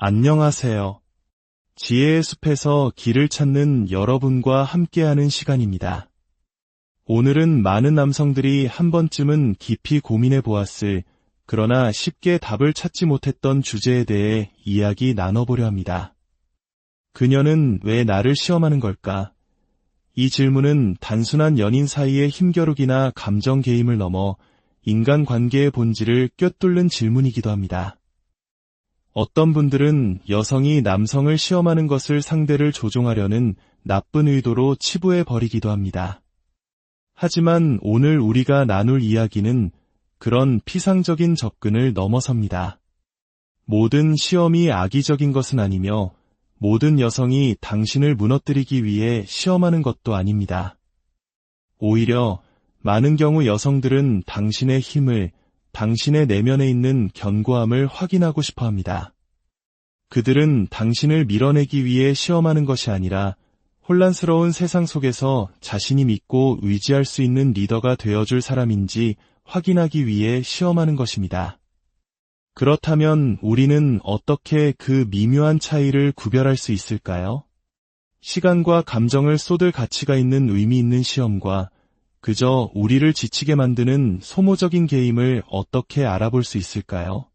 안녕하세요. 지혜의 숲에서 길을 찾는 여러분과 함께하는 시간입니다. 오늘은 많은 남성들이 한 번쯤은 깊이 고민해 보았을, 그러나 쉽게 답을 찾지 못했던 주제에 대해 이야기 나눠보려 합니다. 그녀는 왜 나를 시험하는 걸까? 이 질문은 단순한 연인 사이의 힘겨루기나 감정 개임을 넘어 인간관계의 본질을 꿰뚫는 질문이기도 합니다. 어떤 분들은 여성이 남성을 시험하는 것을 상대를 조종하려는 나쁜 의도로 치부해 버리기도 합니다. 하지만 오늘 우리가 나눌 이야기는 그런 피상적인 접근을 넘어섭니다. 모든 시험이 악의적인 것은 아니며 모든 여성이 당신을 무너뜨리기 위해 시험하는 것도 아닙니다. 오히려 많은 경우 여성들은 당신의 힘을, 당신의 내면에 있는 견고함을 확인하고 싶어 합니다. 그들은 당신을 밀어내기 위해 시험하는 것이 아니라 혼란스러운 세상 속에서 자신이 믿고 의지할 수 있는 리더가 되어줄 사람인지 확인하기 위해 시험하는 것입니다. 그렇다면 우리는 어떻게 그 미묘한 차이를 구별할 수 있을까요? 시간과 감정을 쏟을 가치가 있는 의미 있는 시험과 그저 우리를 지치게 만드는 소모적인 게임을 어떻게 알아볼 수 있을까요?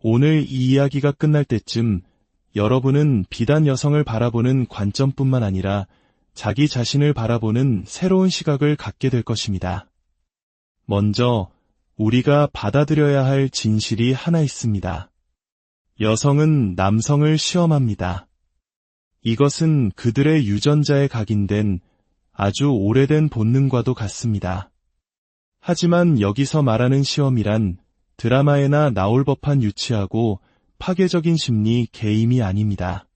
오늘 이 이야기가 끝날 때쯤 여러분은 비단 여성을 바라보는 관점뿐만 아니라 자기 자신을 바라보는 새로운 시각을 갖게 될 것입니다. 먼저 우리가 받아들여야 할 진실이 하나 있습니다. 여성은 남성을 시험합니다. 이것은 그들의 유전자에 각인된 아주 오래된 본능과도 같습니다. 하지만 여기서 말하는 시험이란 드라마에나 나올 법한 유치하고 파괴적인 심리 게임이 아닙니다.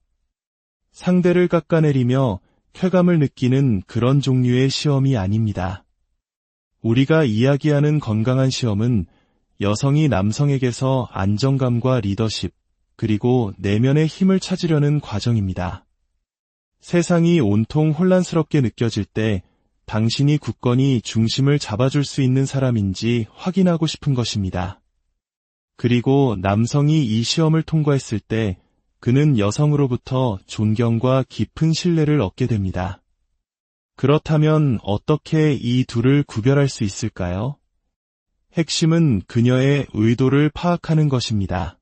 상대를 깎아내리며 쾌감을 느끼는 그런 종류의 시험이 아닙니다. 우리가 이야기하는 건강한 시험은 여성이 남성에게서 안정감과 리더십, 그리고 내면의 힘을 찾으려는 과정입니다. 세상이 온통 혼란스럽게 느껴질 때 당신이 굳건히 중심을 잡아줄 수 있는 사람인지 확인하고 싶은 것입니다. 그리고 남성이 이 시험을 통과했을 때 그는 여성으로부터 존경과 깊은 신뢰를 얻게 됩니다. 그렇다면 어떻게 이 둘을 구별할 수 있을까요? 핵심은 그녀의 의도를 파악하는 것입니다.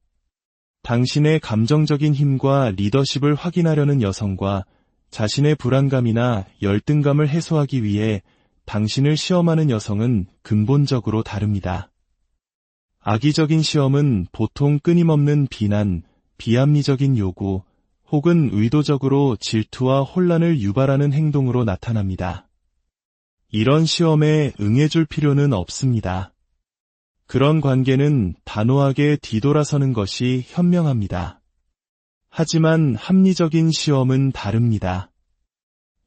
당신의 감정적인 힘과 리더십을 확인하려는 여성과 자신의 불안감이나 열등감을 해소하기 위해 당신을 시험하는 여성은 근본적으로 다릅니다. 악의적인 시험은 보통 끊임없는 비난, 비합리적인 요구, 혹은 의도적으로 질투와 혼란을 유발하는 행동으로 나타납니다. 이런 시험에 응해줄 필요는 없습니다. 그런 관계는 단호하게 뒤돌아서는 것이 현명합니다. 하지만 합리적인 시험은 다릅니다.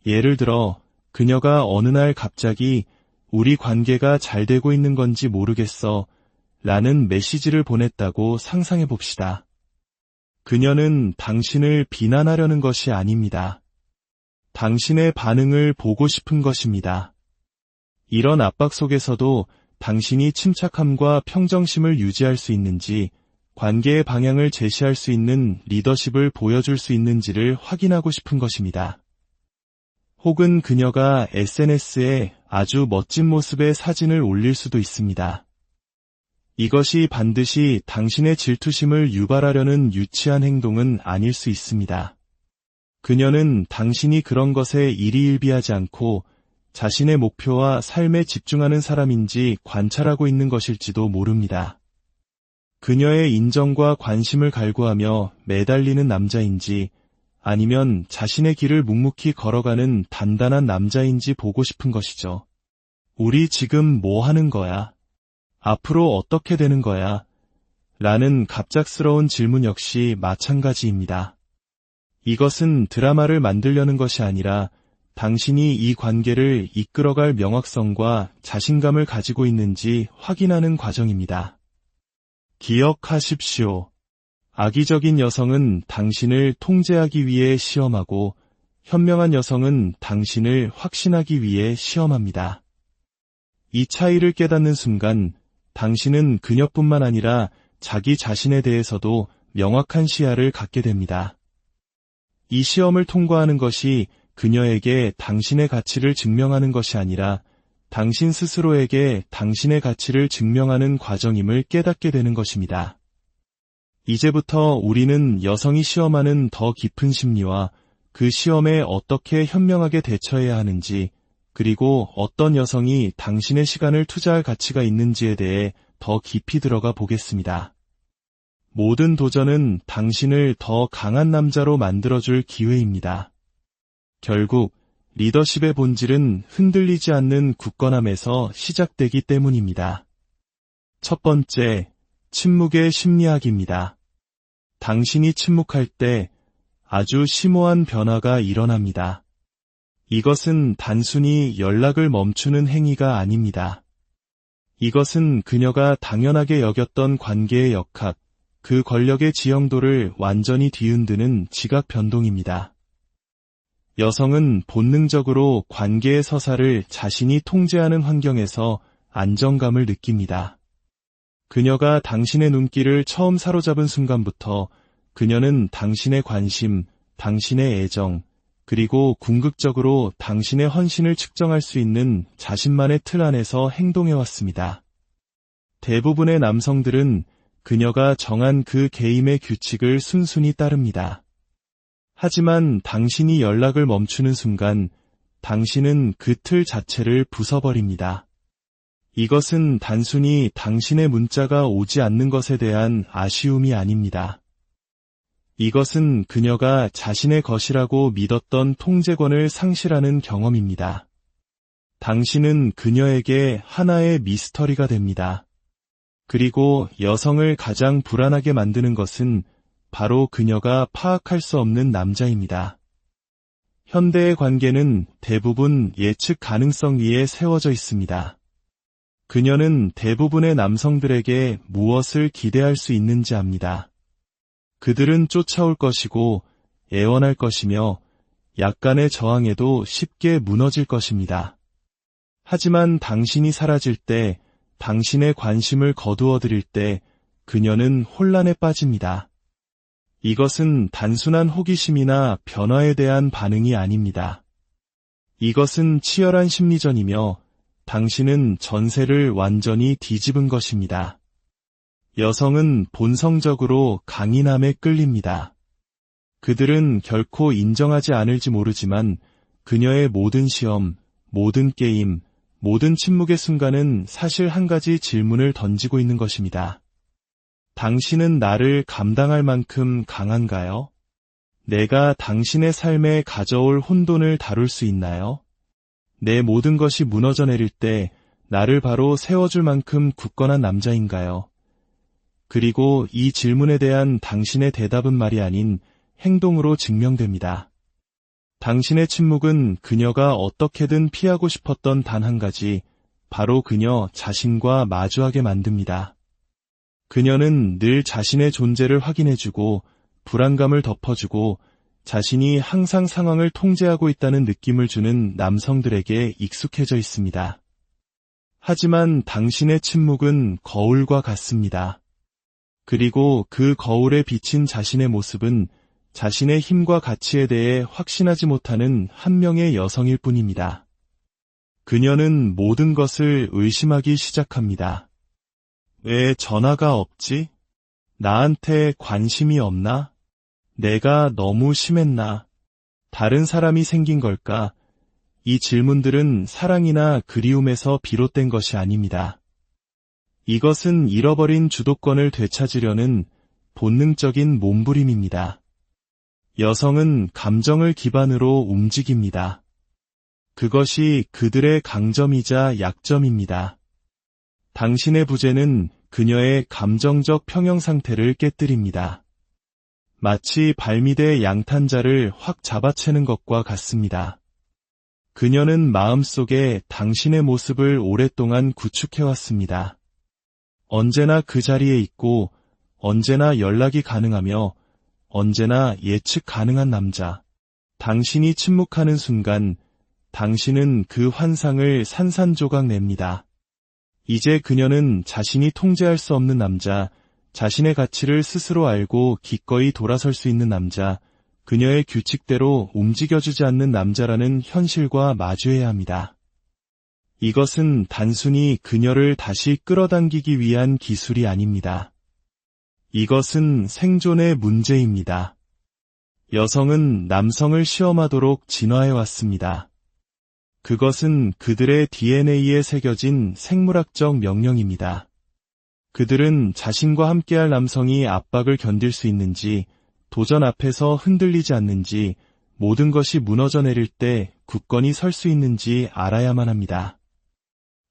예를 들어 그녀가 어느 날 갑자기 우리 관계가 잘 되고 있는 건지 모르겠어 라는 메시지를 보냈다고 상상해 봅시다. 그녀는 당신을 비난하려는 것이 아닙니다. 당신의 반응을 보고 싶은 것입니다. 이런 압박 속에서도 당신이 침착함과 평정심을 유지할 수 있는지, 관계의 방향을 제시할 수 있는 리더십을 보여줄 수 있는지를 확인하고 싶은 것입니다. 혹은 그녀가 SNS에 아주 멋진 모습의 사진을 올릴 수도 있습니다. 이것이 반드시 당신의 질투심을 유발하려는 유치한 행동은 아닐 수 있습니다. 그녀는 당신이 그런 것에 일희일비하지 않고 자신의 목표와 삶에 집중하는 사람인지 관찰하고 있는 것일지도 모릅니다. 그녀의 인정과 관심을 갈구하며 매달리는 남자인지 아니면 자신의 길을 묵묵히 걸어가는 단단한 남자인지 보고 싶은 것이죠. 우리 지금 뭐 하는 거야? 앞으로 어떻게 되는 거야? 라는 갑작스러운 질문 역시 마찬가지입니다. 이것은 드라마를 만들려는 것이 아니라 당신이 이 관계를 이끌어갈 명확성과 자신감을 가지고 있는지 확인하는 과정입니다. 기억하십시오. 악의적인 여성은 당신을 통제하기 위해 시험하고 현명한 여성은 당신을 확신하기 위해 시험합니다. 이 차이를 깨닫는 순간 당신은 그녀뿐만 아니라 자기 자신에 대해서도 명확한 시야를 갖게 됩니다. 이 시험을 통과하는 것이 그녀에게 당신의 가치를 증명하는 것이 아니라 당신 스스로에게 당신의 가치를 증명하는 과정임을 깨닫게 되는 것입니다. 이제부터 우리는 여성이 시험하는 더 깊은 심리와 그 시험에 어떻게 현명하게 대처해야 하는지, 그리고 어떤 여성이 당신의 시간을 투자할 가치가 있는지에 대해 더 깊이 들어가 보겠습니다. 모든 도전은 당신을 더 강한 남자로 만들어줄 기회입니다. 결국 리더십의 본질은 흔들리지 않는 굳건함에서 시작되기 때문입니다. 첫 번째, 침묵의 심리학입니다. 당신이 침묵할 때 아주 심오한 변화가 일어납니다. 이것은 단순히 연락을 멈추는 행위가 아닙니다. 이것은 그녀가 당연하게 여겼던 관계의 역학, 그 권력의 지형도를 완전히 뒤흔드는 지각 변동입니다. 여성은 본능적으로 관계의 서사를 자신이 통제하는 환경에서 안정감을 느낍니다. 그녀가 당신의 눈길을 처음 사로잡은 순간부터 그녀는 당신의 관심, 당신의 애정, 그리고 궁극적으로 당신의 헌신을 측정할 수 있는 자신만의 틀 안에서 행동해왔습니다. 대부분의 남성들은 그녀가 정한 그 게임의 규칙을 순순히 따릅니다. 하지만 당신이 연락을 멈추는 순간 당신은 그 틀 자체를 부숴버립니다. 이것은 단순히 당신의 문자가 오지 않는 것에 대한 아쉬움이 아닙니다. 이것은 그녀가 자신의 것이라고 믿었던 통제권을 상실하는 경험입니다. 당신은 그녀에게 하나의 미스터리가 됩니다. 그리고 여성을 가장 불안하게 만드는 것은 바로 그녀가 파악할 수 없는 남자입니다. 현대의 관계는 대부분 예측 가능성 위에 세워져 있습니다. 그녀는 대부분의 남성들에게 무엇을 기대할 수 있는지 압니다. 그들은 쫓아올 것이고 애원할 것이며 약간의 저항에도 쉽게 무너질 것입니다. 하지만 당신이 사라질 때, 당신의 관심을 거두어들일 때 그녀는 혼란에 빠집니다. 이것은 단순한 호기심이나 변화에 대한 반응이 아닙니다. 이것은 치열한 심리전이며 당신은 전세를 완전히 뒤집은 것입니다. 여성은 본성적으로 강인함에 끌립니다. 그들은 결코 인정하지 않을지 모르지만 그녀의 모든 시험, 모든 게임, 모든 침묵의 순간은 사실 한 가지 질문을 던지고 있는 것입니다. 당신은 나를 감당할 만큼 강한가요? 내가 당신의 삶에 가져올 혼돈을 다룰 수 있나요? 내 모든 것이 무너져 내릴 때 나를 바로 세워줄 만큼 굳건한 남자인가요? 그리고 이 질문에 대한 당신의 대답은 말이 아닌 행동으로 증명됩니다. 당신의 침묵은 그녀가 어떻게든 피하고 싶었던 단 한 가지, 바로 그녀 자신과 마주하게 만듭니다. 그녀는 늘 자신의 존재를 확인해주고 불안감을 덮어주고 자신이 항상 상황을 통제하고 있다는 느낌을 주는 남성들에게 익숙해져 있습니다. 하지만 당신의 침묵은 거울과 같습니다. 그리고 그 거울에 비친 자신의 모습은 자신의 힘과 가치에 대해 확신하지 못하는 한 명의 여성일 뿐입니다. 그녀는 모든 것을 의심하기 시작합니다. 왜 전화가 없지? 나한테 관심이 없나? 내가 너무 심했나? 다른 사람이 생긴 걸까? 이 질문들은 사랑이나 그리움에서 비롯된 것이 아닙니다. 이것은 잃어버린 주도권을 되찾으려는 본능적인 몸부림입니다. 여성은 감정을 기반으로 움직입니다. 그것이 그들의 강점이자 약점입니다. 당신의 부재는 그녀의 감정적 평형 상태를 깨뜨립니다. 마치 발밑의 양탄자를 확 잡아채는 것과 같습니다. 그녀는 마음속에 당신의 모습을 오랫동안 구축해왔습니다. 언제나 그 자리에 있고, 언제나 연락이 가능하며, 언제나 예측 가능한 남자. 당신이 침묵하는 순간, 당신은 그 환상을 산산조각 냅니다. 이제 그녀는 자신이 통제할 수 없는 남자, 자신의 가치를 스스로 알고 기꺼이 돌아설 수 있는 남자, 그녀의 규칙대로 움직여주지 않는 남자라는 현실과 마주해야 합니다. 이것은 단순히 그녀를 다시 끌어당기기 위한 기술이 아닙니다. 이것은 생존의 문제입니다. 여성은 남성을 시험하도록 진화해왔습니다. 그것은 그들의 DNA에 새겨진 생물학적 명령입니다. 그들은 자신과 함께할 남성이 압박을 견딜 수 있는지, 도전 앞에서 흔들리지 않는지, 모든 것이 무너져 내릴 때 굳건히 설 수 있는지 알아야만 합니다.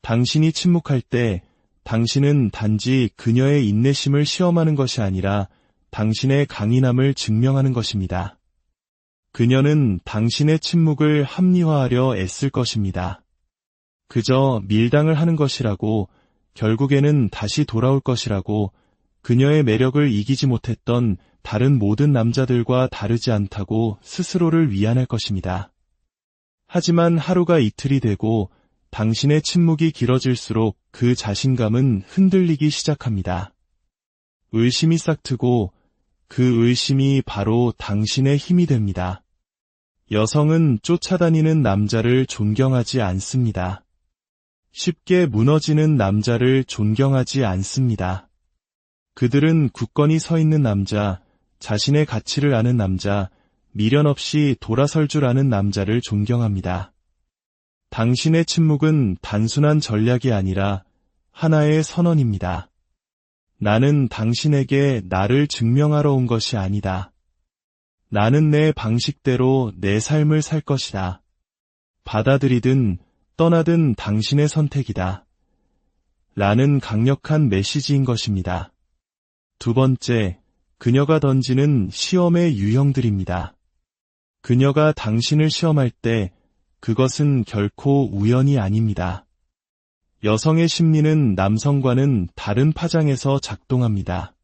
당신이 침묵할 때 당신은 단지 그녀의 인내심을 시험하는 것이 아니라 당신의 강인함을 증명하는 것입니다. 그녀는 당신의 침묵을 합리화하려 애쓸 것입니다. 그저 밀당을 하는 것이라고, 결국에는 다시 돌아올 것이라고, 그녀의 매력을 이기지 못했던 다른 모든 남자들과 다르지 않다고 스스로를 위안할 것입니다. 하지만 하루가 이틀이 되고 당신의 침묵이 길어질수록 그 자신감은 흔들리기 시작합니다. 의심이 싹트고 그 의심이 바로 당신의 힘이 됩니다. 여성은 쫓아다니는 남자를 존경하지 않습니다. 쉽게 무너지는 남자를 존경하지 않습니다. 그들은 굳건히 서 있는 남자, 자신의 가치를 아는 남자, 미련 없이 돌아설 줄 아는 남자를 존경합니다. 당신의 침묵은 단순한 전략이 아니라 하나의 선언입니다. 나는 당신에게 나를 증명하러 온 것이 아니다. 나는 내 방식대로 내 삶을 살 것이다. 받아들이든 떠나든 당신의 선택이다. 라는 강력한 메시지인 것입니다. 두 번째, 그녀가 던지는 시험의 유형들입니다. 그녀가 당신을 시험할 때 그것은 결코 우연이 아닙니다. 여성의 심리는 남성과는 다른 파장에서 작동합니다.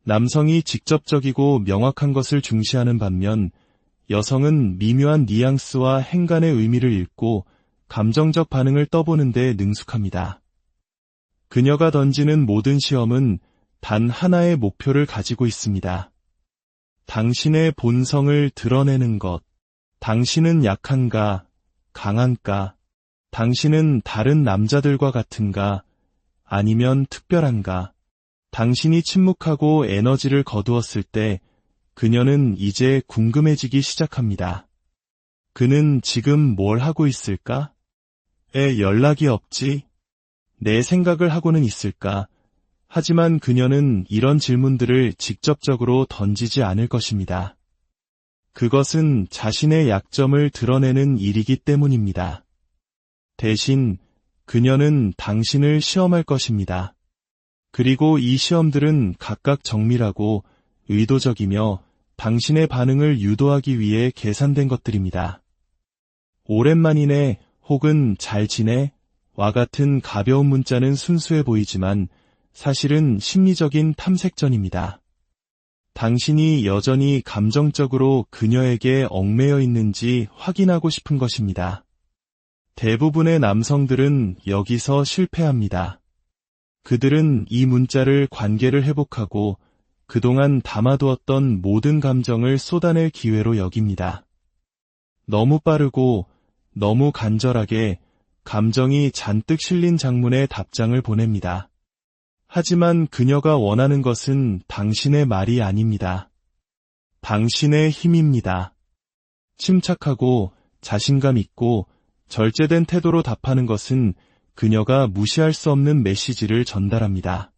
남성이 직접적이고 명확한 것을 중시하는 반면 여성은 미묘한 뉘앙스와 행간의 의미를 읽고 감정적 반응을 떠보는 데 능숙합니다. 그녀가 던지는 모든 시험은 단 하나의 목표를 가지고 있습니다. 당신의 본성을 드러내는 것. 당신은 약한가, 강한가? 당신은 다른 남자들과 같은가, 아니면 특별한가? 당신이 침묵하고 에너지를 거두었을 때 그녀는 이제 궁금해지기 시작합니다. 그는 지금 뭘 하고 있을까? 에 연락이 없지? 내 생각을 하고는 있을까? 하지만 그녀는 이런 질문들을 직접적으로 던지지 않을 것입니다. 그것은 자신의 약점을 드러내는 일이기 때문입니다. 대신 그녀는 당신을 시험할 것입니다. 그리고 이 시험들은 각각 정밀하고 의도적이며 당신의 반응을 유도하기 위해 계산된 것들입니다. 오랜만이네 혹은 잘 지내? 와 같은 가벼운 문자는 순수해 보이지만 사실은 심리적인 탐색전입니다. 당신이 여전히 감정적으로 그녀에게 얽매여 있는지 확인하고 싶은 것입니다. 대부분의 남성들은 여기서 실패합니다. 그들은 이 문자를 관계를 회복하고 그동안 담아두었던 모든 감정을 쏟아낼 기회로 여깁니다. 너무 빠르고 너무 간절하게 감정이 잔뜩 실린 장문의 답장을 보냅니다. 하지만 그녀가 원하는 것은 당신의 말이 아닙니다. 당신의 힘입니다. 침착하고 자신감 있고 절제된 태도로 답하는 것은 그녀가 무시할 수 없는 메시지를 전달합니다.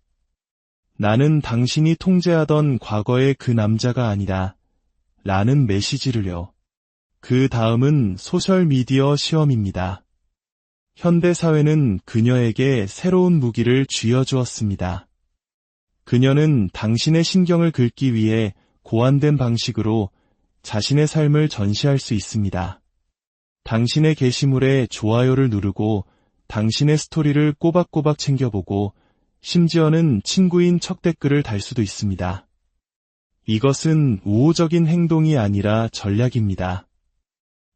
나는 당신이 통제하던 과거의 그 남자가 아니다. 라는 메시지를요. 그 다음은 소셜미디어 시험입니다. 현대사회는 그녀에게 새로운 무기를 쥐어주었습니다. 그녀는 당신의 신경을 긁기 위해 고안된 방식으로 자신의 삶을 전시할 수 있습니다. 당신의 게시물에 좋아요를 누르고 당신의 스토리를 꼬박꼬박 챙겨보고 심지어는 친구인 척 댓글을 달 수도 있습니다. 이것은 우호적인 행동이 아니라 전략입니다.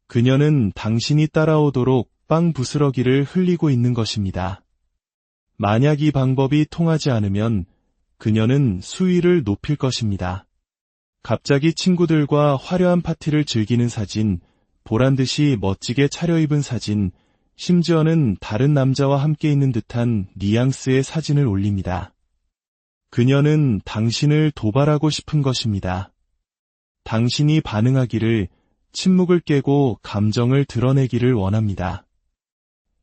그녀는 당신이 따라오도록 빵 부스러기를 흘리고 있는 것입니다. 만약 이 방법이 통하지 않으면 그녀는 수위를 높일 것입니다. 갑자기 친구들과 화려한 파티를 즐기는 사진, 보란듯이 멋지게 차려입은 사진, 심지어는 다른 남자와 함께 있는 듯한 뉘앙스의 사진을 올립니다. 그녀는 당신을 도발하고 싶은 것입니다. 당신이 반응하기를, 침묵을 깨고 감정을 드러내기를 원합니다.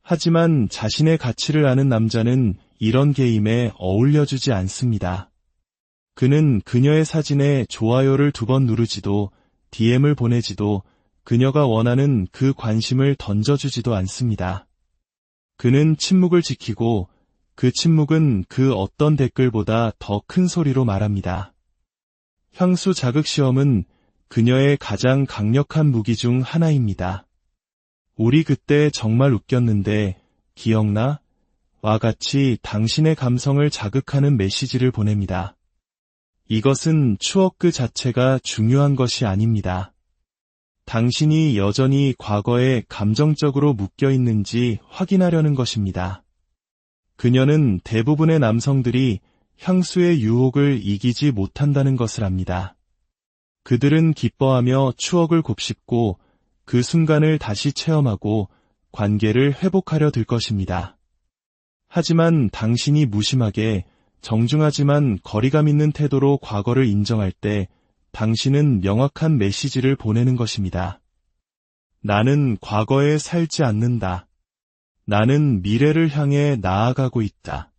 하지만 자신의 가치를 아는 남자는 이런 게임에 어울려주지 않습니다. 그는 그녀의 사진에 좋아요를 2번 누르지도, DM을 보내지도, 그녀가 원하는 그 관심을 던져주지도 않습니다. 그는 침묵을 지키고, 그 침묵은 그 어떤 댓글보다 더 큰 소리로 말합니다. 향수 자극 시험은 그녀의 가장 강력한 무기 중 하나입니다. 우리 그때 정말 웃겼는데 기억나? 와 같이 당신의 감성을 자극하는 메시지를 보냅니다. 이것은 추억 그 자체가 중요한 것이 아닙니다. 당신이 여전히 과거에 감정적으로 묶여 있는지 확인하려는 것입니다. 그녀는 대부분의 남성들이 향수의 유혹을 이기지 못한다는 것을 압니다. 그들은 기뻐하며 추억을 곱씹고 그 순간을 다시 체험하고 관계를 회복하려 들 것입니다. 하지만 당신이 무심하게 정중하지만 거리감 있는 태도로 과거를 인정할 때 당신은 명확한 메시지를 보내는 것입니다. 나는 과거에 살지 않는다. 나는 미래를 향해 나아가고 있다.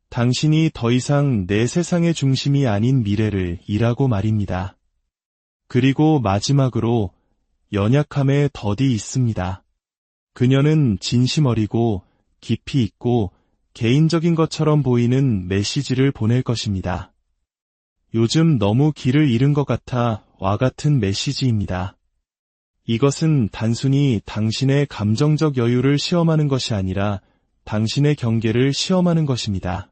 당신이 더 이상 내 세상의 중심이 아닌 미래를 이라고 말입니다. 그리고 마지막으로 연약함에 덧이 있습니다. 그녀는 진심 어리고 깊이 있고 개인적인 것처럼 보이는 메시지를 보낼 것입니다. 요즘 너무 길을 잃은 것 같아 와 같은 메시지입니다. 이것은 단순히 당신의 감정적 여유를 시험하는 것이 아니라 당신의 경계를 시험하는 것입니다.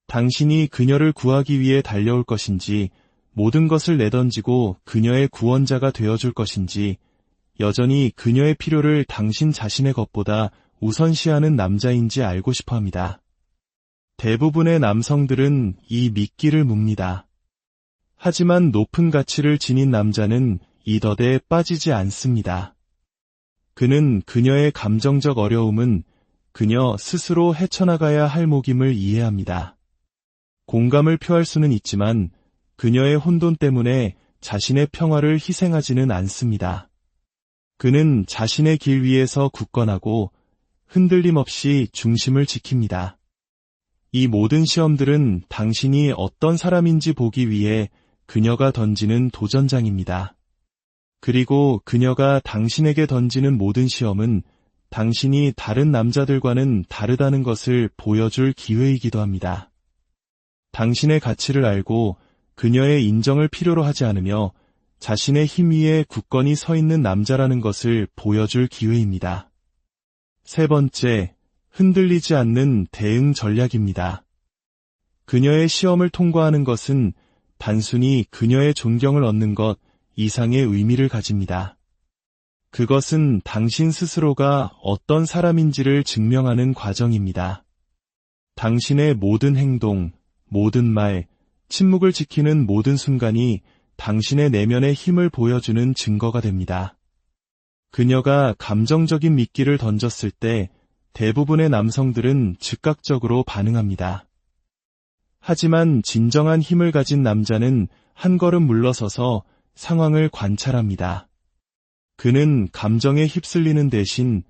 당신이 그녀를 구하기 위해 달려올 것인지, 모든 것을 내던지고 그녀의 구원자가 되어줄 것인지, 여전히 그녀의 필요를 당신 자신의 것보다 우선시하는 남자인지 알고 싶어 합니다. 대부분의 남성들은 이 미끼를 뭅니다. 하지만 높은 가치를 지닌 남자는 이 덫에 빠지지 않습니다. 그는 그녀의 감정적 어려움은 그녀 스스로 헤쳐나가야 할 목임을 이해합니다. 공감을 표할 수는 있지만 그녀의 혼돈 때문에 자신의 평화를 희생하지는 않습니다. 그는 자신의 길 위에서 굳건하고 흔들림 없이 중심을 지킵니다. 이 모든 시험들은 당신이 어떤 사람인지 보기 위해 그녀가 던지는 도전장입니다. 그리고 그녀가 당신에게 던지는 모든 시험은 당신이 다른 남자들과는 다르다는 것을 보여줄 기회이기도 합니다. 당신의 가치를 알고 그녀의 인정을 필요로 하지 않으며 자신의 힘 위에 굳건히 서 있는 남자라는 것을 보여줄 기회입니다. 세 번째, 흔들리지 않는 대응 전략입니다. 그녀의 시험을 통과하는 것은 단순히 그녀의 존경을 얻는 것 이상의 의미를 가집니다. 그것은 당신 스스로가 어떤 사람인지를 증명하는 과정입니다. 당신의 모든 행동, 모든 말, 침묵을 지키는 모든 순간이 당신의 내면의 힘을 보여주는 증거가 됩니다. 그녀가 감정적인 미끼를 던졌을 때 대부분의 남성들은 즉각적으로 반응합니다. 하지만 진정한 힘을 가진 남자는 한 걸음 물러서서 상황을 관찰합니다. 그는 감정에 휩쓸리는 대신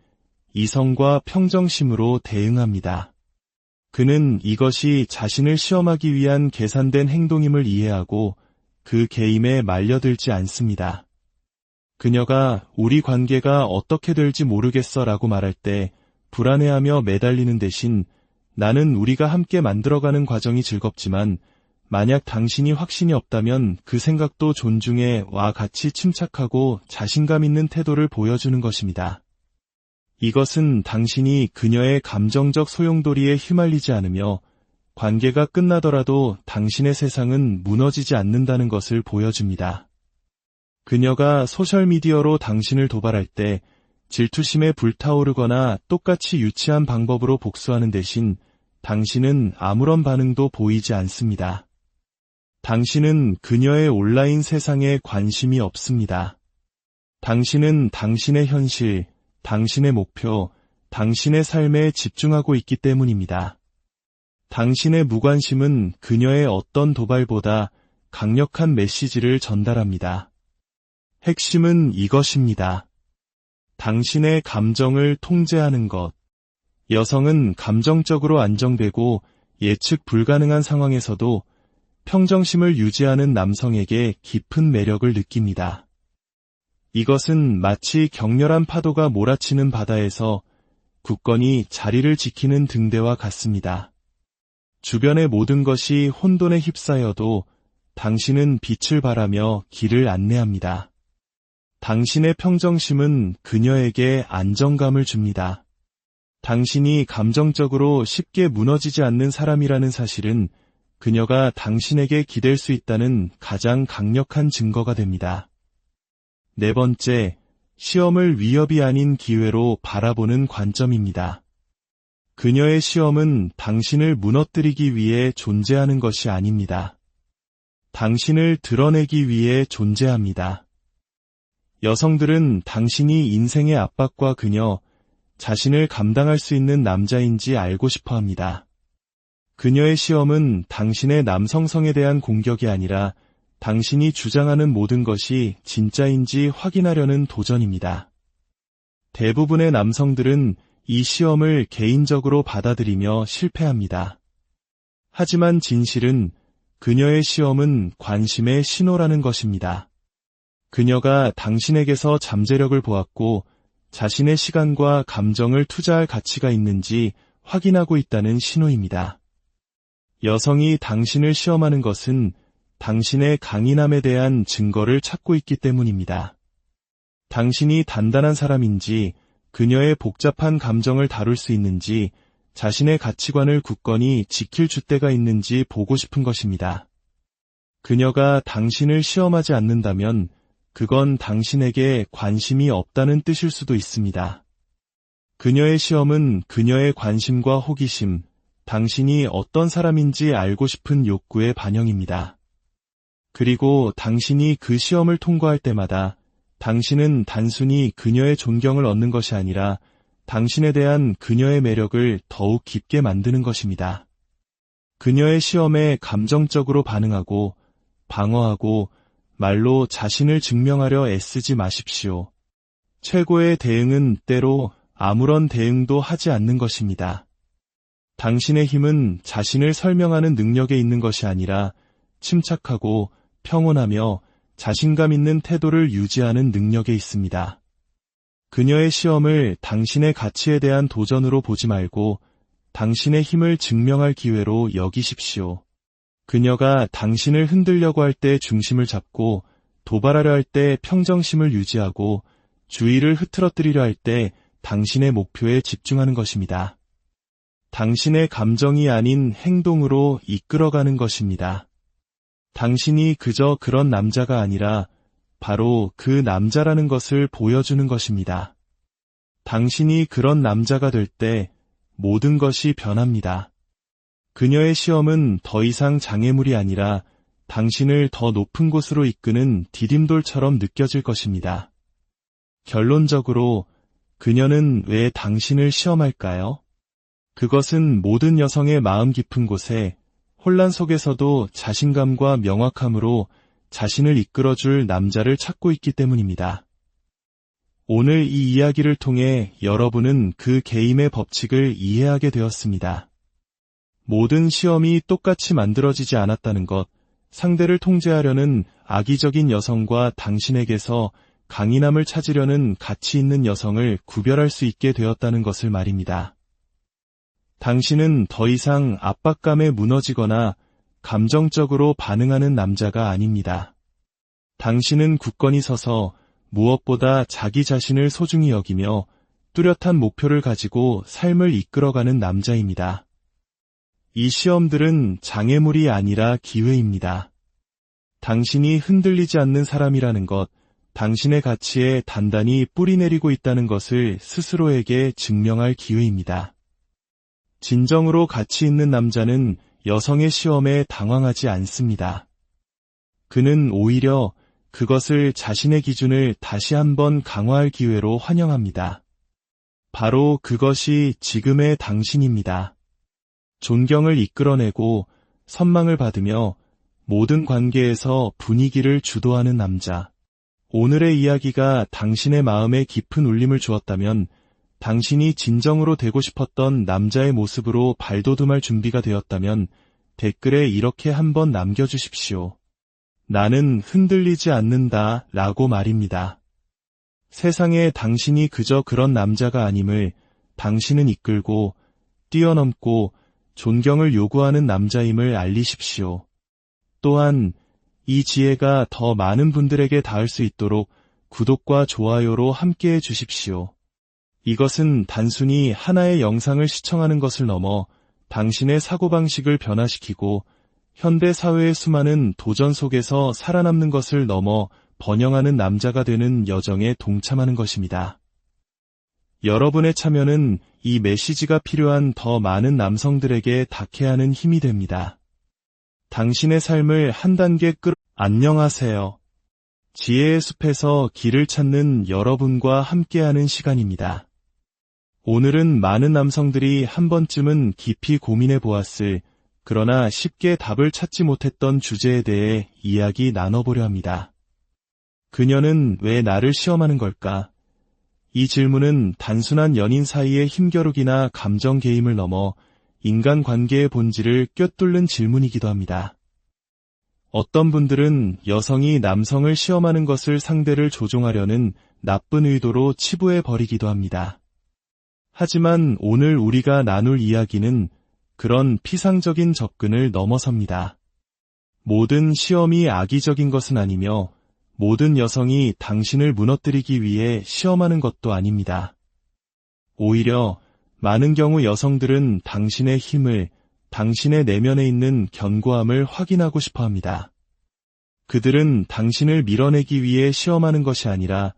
이성과 평정심으로 대응합니다. 그는 이것이 자신을 시험하기 위한 계산된 행동임을 이해하고 그 게임에 말려들지 않습니다. 그녀가 우리 관계가 어떻게 될지 모르겠어 라고 말할 때 불안해하며 매달리는 대신 나는 우리가 함께 만들어가는 과정이 즐겁지만 만약 당신이 확신이 없다면 그 생각도 존중해 와 같이 침착하고 자신감 있는 태도를 보여주는 것입니다. 이것은 당신이 그녀의 감정적 소용돌이에 휘말리지 않으며 관계가 끝나더라도 당신의 세상은 무너지지 않는다는 것을 보여줍니다. 그녀가 소셜미디어로 당신을 도발할 때 질투심에 불타오르거나 똑같이 유치한 방법으로 복수하는 대신 당신은 아무런 반응도 보이지 않습니다. 당신은 그녀의 온라인 세상에 관심이 없습니다. 당신은 당신의 현실, 당신의 목표, 당신의 삶에 집중하고 있기 때문입니다. 당신의 무관심은 그녀의 어떤 도발보다 강력한 메시지를 전달합니다. 핵심은 이것입니다. 당신의 감정을 통제하는 것. 여성은 감정적으로 안정되고 예측 불가능한 상황에서도 평정심을 유지하는 남성에게 깊은 매력을 느낍니다. 이것은 마치 격렬한 파도가 몰아치는 바다에서 굳건히 자리를 지키는 등대와 같습니다. 주변의 모든 것이 혼돈에 휩싸여도 당신은 빛을 발하며 길을 안내합니다. 당신의 평정심은 그녀에게 안정감을 줍니다. 당신이 감정적으로 쉽게 무너지지 않는 사람이라는 사실은 그녀가 당신에게 기댈 수 있다는 가장 강력한 증거가 됩니다. 네 번째, 시험을 위협이 아닌 기회로 바라보는 관점입니다. 그녀의 시험은 당신을 무너뜨리기 위해 존재하는 것이 아닙니다. 당신을 드러내기 위해 존재합니다. 여성들은 당신이 인생의 압박과 그녀 자신을 감당할 수 있는 남자인지 알고 싶어 합니다. 그녀의 시험은 당신의 남성성에 대한 공격이 아니라 당신이 주장하는 모든 것이 진짜인지 확인하려는 도전입니다. 대부분의 남성들은 이 시험을 개인적으로 받아들이며 실패합니다. 하지만 진실은 그녀의 시험은 관심의 신호라는 것입니다. 그녀가 당신에게서 잠재력을 보았고 자신의 시간과 감정을 투자할 가치가 있는지 확인하고 있다는 신호입니다. 여성이 당신을 시험하는 것은 당신의 강인함에 대한 증거를 찾고 있기 때문입니다. 당신이 단단한 사람인지, 그녀의 복잡한 감정을 다룰 수 있는지, 자신의 가치관을 굳건히 지킬 줏대가 있는지 보고 싶은 것입니다. 그녀가 당신을 시험하지 않는다면 그건 당신에게 관심이 없다는 뜻일 수도 있습니다. 그녀의 시험은 그녀의 관심과 호기심, 당신이 어떤 사람인지 알고 싶은 욕구의 반영입니다. 그리고 당신이 그 시험을 통과할 때마다 당신은 단순히 그녀의 존경을 얻는 것이 아니라 당신에 대한 그녀의 매력을 더욱 깊게 만드는 것입니다. 그녀의 시험에 감정적으로 반응하고 방어하고 말로 자신을 증명하려 애쓰지 마십시오. 최고의 대응은 때로 아무런 대응도 하지 않는 것입니다. 당신의 힘은 자신을 설명하는 능력에 있는 것이 아니라 침착하고 평온하며 자신감 있는 태도를 유지하는 능력에 있습니다. 그녀의 시험을 당신의 가치에 대한 도전으로 보지 말고 당신의 힘을 증명할 기회로 여기십시오. 그녀가 당신을 흔들려고 할 때 중심을 잡고 도발하려 할 때 평정심을 유지하고 주의를 흐트러뜨리려 할 때 당신의 목표에 집중하는 것입니다. 당신의 감정이 아닌 행동으로 이끌어가는 것입니다. 당신이 그저 그런 남자가 아니라 바로 그 남자라는 것을 보여주는 것입니다. 당신이 그런 남자가 될 때 모든 것이 변합니다. 그녀의 시험은 더 이상 장애물이 아니라 당신을 더 높은 곳으로 이끄는 디딤돌처럼 느껴질 것입니다. 결론적으로 그녀는 왜 당신을 시험할까요? 그것은 모든 여성의 마음 깊은 곳에 혼란 속에서도 자신감과 명확함으로 자신을 이끌어줄 남자를 찾고 있기 때문입니다. 오늘 이 이야기를 통해 여러분은 그 게임의 법칙을 이해하게 되었습니다. 모든 시험이 똑같이 만들어지지 않았다는 것, 상대를 통제하려는 악의적인 여성과 당신에게서 강인함을 찾으려는 가치 있는 여성을 구별할 수 있게 되었다는 것을 말입니다. 당신은 더 이상 압박감에 무너지거나 감정적으로 반응하는 남자가 아닙니다. 당신은 굳건히 서서 무엇보다 자기 자신을 소중히 여기며 뚜렷한 목표를 가지고 삶을 이끌어가는 남자입니다. 이 시험들은 장애물이 아니라 기회입니다. 당신이 흔들리지 않는 사람이라는 것, 당신의 가치에 단단히 뿌리 내리고 있다는 것을 스스로에게 증명할 기회입니다. 진정으로 가치 있는 남자는 여성의 시험에 당황하지 않습니다. 그는 오히려 그것을 자신의 기준을 다시 한번 강화할 기회로 환영합니다. 바로 그것이 지금의 당신입니다. 존경을 이끌어내고 선망을 받으며 모든 관계에서 분위기를 주도하는 남자. 오늘의 이야기가 당신의 마음에 깊은 울림을 주었다면, 당신이 진정으로 되고 싶었던 남자의 모습으로 발돋움할 준비가 되었다면 댓글에 이렇게 한번 남겨주십시오. 나는 흔들리지 않는다 라고 말입니다. 세상에 당신이 그저 그런 남자가 아님을 당신은 이끌고 뛰어넘고 존경을 요구하는 남자임을 알리십시오. 또한 이 지혜가 더 많은 분들에게 닿을 수 있도록 구독과 좋아요로 함께해 주십시오. 이것은 단순히 하나의 영상을 시청하는 것을 넘어 당신의 사고방식을 변화시키고 현대 사회의 수많은 도전 속에서 살아남는 것을 넘어 번영하는 남자가 되는 여정에 동참하는 것입니다. 여러분의 참여는 이 메시지가 필요한 더 많은 남성들에게 닿게 하는 힘이 됩니다. 당신의 삶을 한 단계 안녕하세요. 지혜의 숲에서 길을 찾는 여러분과 함께하는 시간입니다. 오늘은 많은 남성들이 한 번쯤은 깊이 고민해 보았을, 그러나 쉽게 답을 찾지 못했던 주제에 대해 이야기 나눠보려 합니다. 그녀는 왜 나를 시험하는 걸까? 이 질문은 단순한 연인 사이의 힘겨루기나 감정 개임을 넘어 인간관계의 본질을 꿰뚫는 질문이기도 합니다. 어떤 분들은 여성이 남성을 시험하는 것을 상대를 조종하려는 나쁜 의도로 치부해 버리기도 합니다. 하지만 오늘 우리가 나눌 이야기는 그런 피상적인 접근을 넘어섭니다. 모든 시험이 악의적인 것은 아니며 모든 여성이 당신을 무너뜨리기 위해 시험하는 것도 아닙니다. 오히려 많은 경우 여성들은 당신의 힘을, 당신의 내면에 있는 견고함을 확인하고 싶어 합니다. 그들은 당신을 밀어내기 위해 시험하는 것이 아니라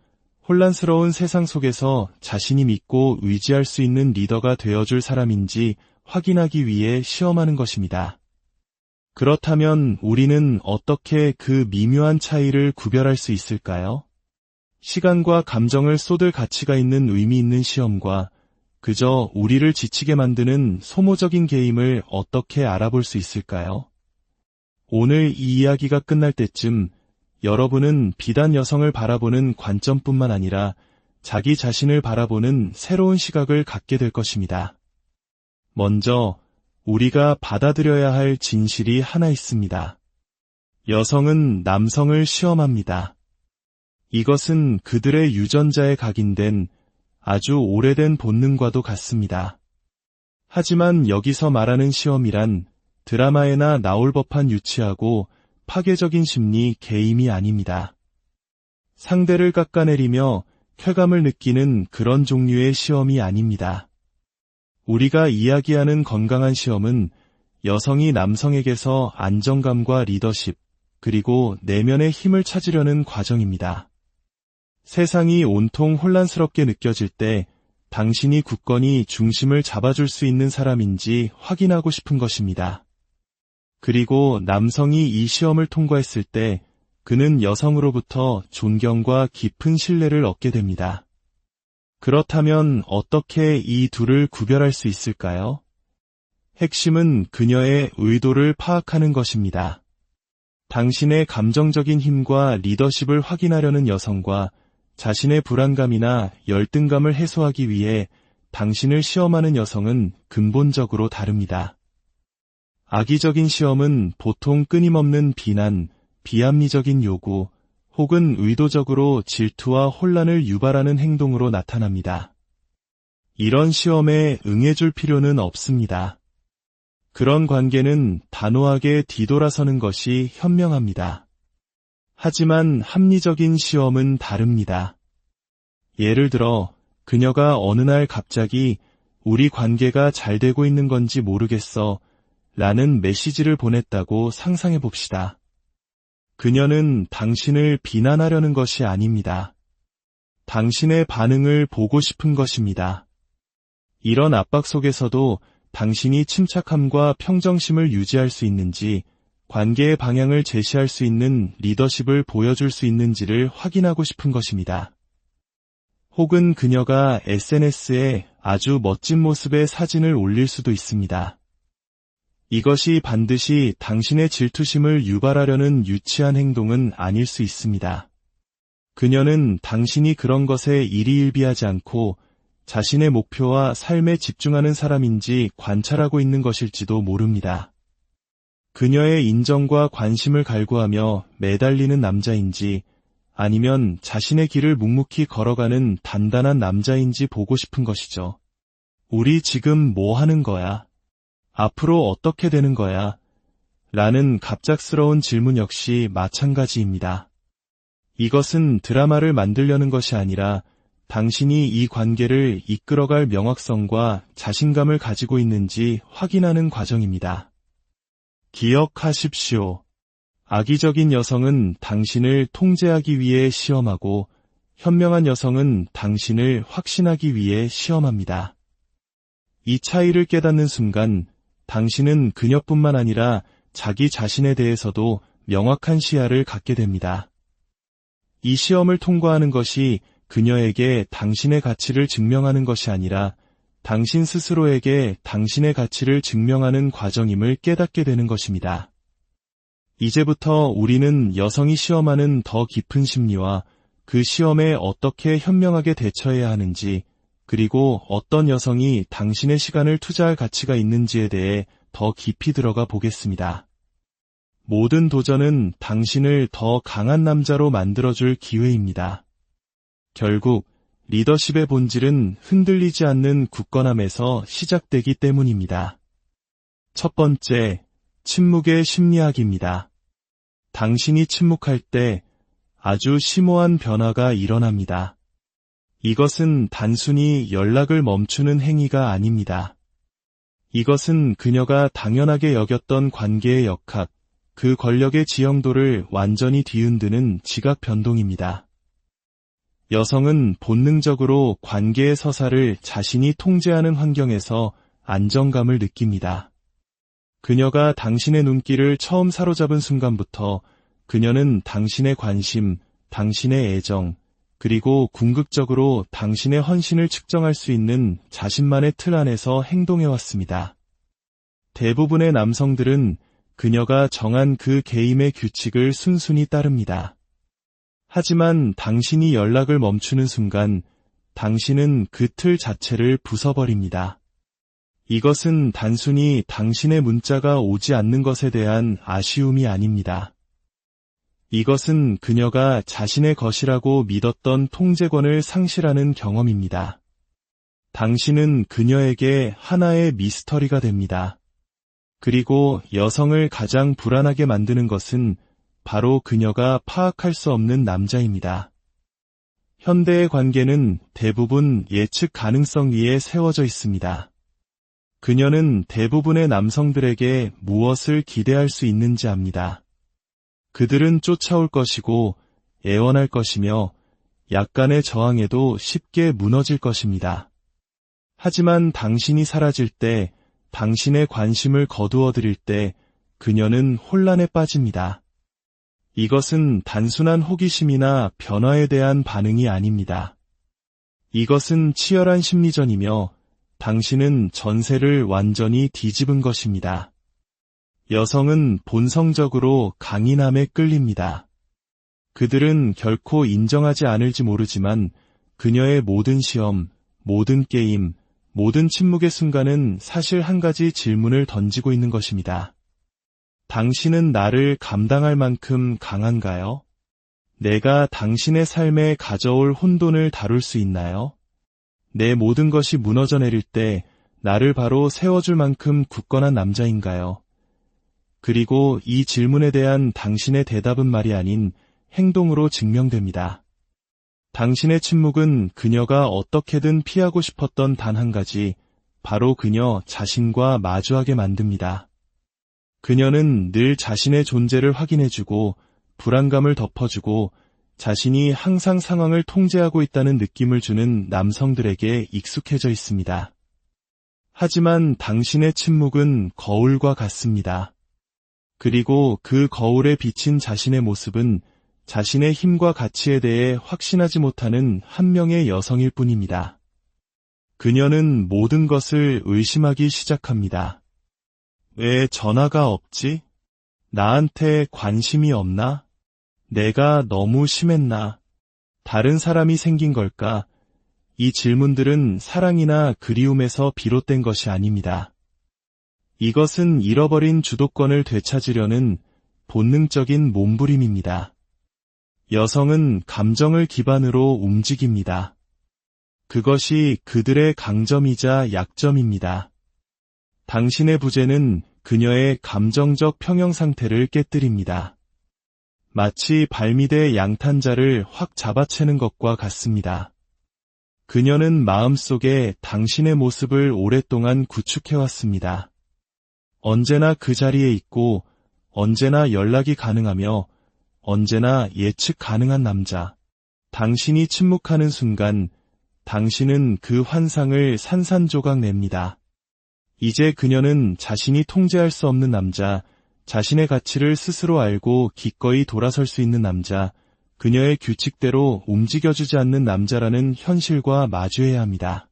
혼란스러운 세상 속에서 자신이 믿고 의지할 수 있는 리더가 되어줄 사람인지 확인하기 위해 시험하는 것입니다. 그렇다면 우리는 어떻게 그 미묘한 차이를 구별할 수 있을까요? 시간과 감정을 쏟을 가치가 있는 의미 있는 시험과 그저 우리를 지치게 만드는 소모적인 게임을 어떻게 알아볼 수 있을까요? 오늘 이 이야기가 끝날 때쯤 여러분은 비단 여성을 바라보는 관점뿐만 아니라 자기 자신을 바라보는 새로운 시각을 갖게 될 것입니다. 먼저 우리가 받아들여야 할 진실이 하나 있습니다. 여성은 남성을 시험합니다. 이것은 그들의 유전자에 각인된 아주 오래된 본능과도 같습니다. 하지만 여기서 말하는 시험이란 드라마에나 나올 법한 유치하고 파괴적인 심리 게임이 아닙니다. 상대를 깎아내리며 쾌감을 느끼는 그런 종류의 시험이 아닙니다. 우리가 이야기하는 건강한 시험은 여성이 남성에게서 안정감과 리더십, 그리고 내면의 힘을 찾으려는 과정입니다. 세상이 온통 혼란스럽게 느껴질 때 당신이 굳건히 중심을 잡아줄 수 있는 사람인지 확인하고 싶은 것입니다. 그리고 남성이 이 시험을 통과했을 때 그는 여성으로부터 존경과 깊은 신뢰를 얻게 됩니다. 그렇다면 어떻게 이 둘을 구별할 수 있을까요? 핵심은 그녀의 의도를 파악하는 것입니다. 당신의 감정적인 힘과 리더십을 확인하려는 여성과 자신의 불안감이나 열등감을 해소하기 위해 당신을 시험하는 여성은 근본적으로 다릅니다. 악의적인 시험은 보통 끊임없는 비난, 비합리적인 요구, 혹은 의도적으로 질투와 혼란을 유발하는 행동으로 나타납니다. 이런 시험에 응해줄 필요는 없습니다. 그런 관계는 단호하게 뒤돌아서는 것이 현명합니다. 하지만 합리적인 시험은 다릅니다. 예를 들어 그녀가 어느 날 갑자기 우리 관계가 잘 되고 있는 건지 모르겠어 라는 메시지를 보냈다고 상상해 봅시다. 그녀는 당신을 비난하려는 것이 아닙니다. 당신의 반응을 보고 싶은 것입니다. 이런 압박 속에서도 당신이 침착함과 평정심을 유지할 수 있는지, 관계의 방향을 제시할 수 있는 리더십을 보여줄 수 있는지를 확인하고 싶은 것입니다. 혹은 그녀가 SNS에 아주 멋진 모습의 사진을 올릴 수도 있습니다. 이것이 반드시 당신의 질투심을 유발하려는 유치한 행동은 아닐 수 있습니다. 그녀는 당신이 그런 것에 일희일비하지 않고 자신의 목표와 삶에 집중하는 사람인지 관찰하고 있는 것일지도 모릅니다. 그녀의 인정과 관심을 갈구하며 매달리는 남자인지 아니면 자신의 길을 묵묵히 걸어가는 단단한 남자인지 보고 싶은 것이죠. 우리 지금 뭐 하는 거야? 앞으로 어떻게 되는 거야? 라는 갑작스러운 질문 역시 마찬가지입니다. 이것은 드라마를 만들려는 것이 아니라 당신이 이 관계를 이끌어갈 명확성과 자신감을 가지고 있는지 확인하는 과정입니다. 기억하십시오. 악의적인 여성은 당신을 통제하기 위해 시험하고 현명한 여성은 당신을 확신하기 위해 시험합니다. 이 차이를 깨닫는 순간 당신은 그녀뿐만 아니라 자기 자신에 대해서도 명확한 시야를 갖게 됩니다. 이 시험을 통과하는 것이 그녀에게 당신의 가치를 증명하는 것이 아니라 당신 스스로에게 당신의 가치를 증명하는 과정임을 깨닫게 되는 것입니다. 이제부터 우리는 여성이 시험하는 더 깊은 심리와 그 시험에 어떻게 현명하게 대처해야 하는지, 그리고 어떤 여성이 당신의 시간을 투자할 가치가 있는지에 대해 더 깊이 들어가 보겠습니다. 모든 도전은 당신을 더 강한 남자로 만들어줄 기회입니다. 결국 리더십의 본질은 흔들리지 않는 굳건함에서 시작되기 때문입니다. 첫 번째, 침묵의 심리학입니다. 당신이 침묵할 때 아주 심오한 변화가 일어납니다. 이것은 단순히 연락을 멈추는 행위가 아닙니다. 이것은 그녀가 당연하게 여겼던 관계의 역학, 그 권력의 지형도를 완전히 뒤흔드는 지각 변동입니다. 여성은 본능적으로 관계의 서사를 자신이 통제하는 환경에서 안정감을 느낍니다. 그녀가 당신의 눈길을 처음 사로잡은 순간부터 그녀는 당신의 관심, 당신의 애정, 그리고 궁극적으로 당신의 헌신을 측정할 수 있는 자신만의 틀 안에서 행동해왔습니다. 대부분의 남성들은 그녀가 정한 그 게임의 규칙을 순순히 따릅니다. 하지만 당신이 연락을 멈추는 순간 당신은 그 틀 자체를 부숴버립니다. 이것은 단순히 당신의 문자가 오지 않는 것에 대한 아쉬움이 아닙니다. 이것은 그녀가 자신의 것이라고 믿었던 통제권을 상실하는 경험입니다. 당신은 그녀에게 하나의 미스터리가 됩니다. 그리고 여성을 가장 불안하게 만드는 것은 바로 그녀가 파악할 수 없는 남자입니다. 현대의 관계는 대부분 예측 가능성 위에 세워져 있습니다. 그녀는 대부분의 남성들에게 무엇을 기대할 수 있는지 압니다. 그들은 쫓아올 것이고 애원할 것이며 약간의 저항에도 쉽게 무너질 것입니다. 하지만 당신이 사라질 때, 당신의 관심을 거두어들일 때 그녀는 혼란에 빠집니다. 이것은 단순한 호기심이나 변화에 대한 반응이 아닙니다. 이것은 치열한 심리전이며 당신은 전세를 완전히 뒤집은 것입니다. 여성은 본성적으로 강인함에 끌립니다. 그들은 결코 인정하지 않을지 모르지만 그녀의 모든 시험, 모든 게임, 모든 침묵의 순간은 사실 한 가지 질문을 던지고 있는 것입니다. 당신은 나를 감당할 만큼 강한가요? 내가 당신의 삶에 가져올 혼돈을 다룰 수 있나요? 내 모든 것이 무너져 내릴 때 나를 바로 세워줄 만큼 굳건한 남자인가요? 그리고 이 질문에 대한 당신의 대답은 말이 아닌 행동으로 증명됩니다. 당신의 침묵은 그녀가 어떻게든 피하고 싶었던 단 한 가지, 바로 그녀 자신과 마주하게 만듭니다. 그녀는 늘 자신의 존재를 확인해주고 불안감을 덮어주고 자신이 항상 상황을 통제하고 있다는 느낌을 주는 남성들에게 익숙해져 있습니다. 하지만 당신의 침묵은 거울과 같습니다. 그리고 그 거울에 비친 자신의 모습은 자신의 힘과 가치에 대해 확신하지 못하는 한 명의 여성일 뿐입니다. 그녀는 모든 것을 의심하기 시작합니다. 왜 전화가 없지? 나한테 관심이 없나? 내가 너무 심했나? 다른 사람이 생긴 걸까? 이 질문들은 사랑이나 그리움에서 비롯된 것이 아닙니다. 이것은 잃어버린 주도권을 되찾으려는 본능적인 몸부림입니다. 여성은 감정을 기반으로 움직입니다. 그것이 그들의 강점이자 약점입니다. 당신의 부재는 그녀의 감정적 평형 상태를 깨뜨립니다. 마치 발밑의 양탄자를 확 잡아채는 것과 같습니다. 그녀는 마음속에 당신의 모습을 오랫동안 구축해왔습니다. 언제나 그 자리에 있고, 언제나 연락이 가능하며, 언제나 예측 가능한 남자. 당신이 침묵하는 순간, 당신은 그 환상을 산산조각 냅니다. 이제 그녀는 자신이 통제할 수 없는 남자, 자신의 가치를 스스로 알고 기꺼이 돌아설 수 있는 남자, 그녀의 규칙대로 움직여주지 않는 남자라는 현실과 마주해야 합니다.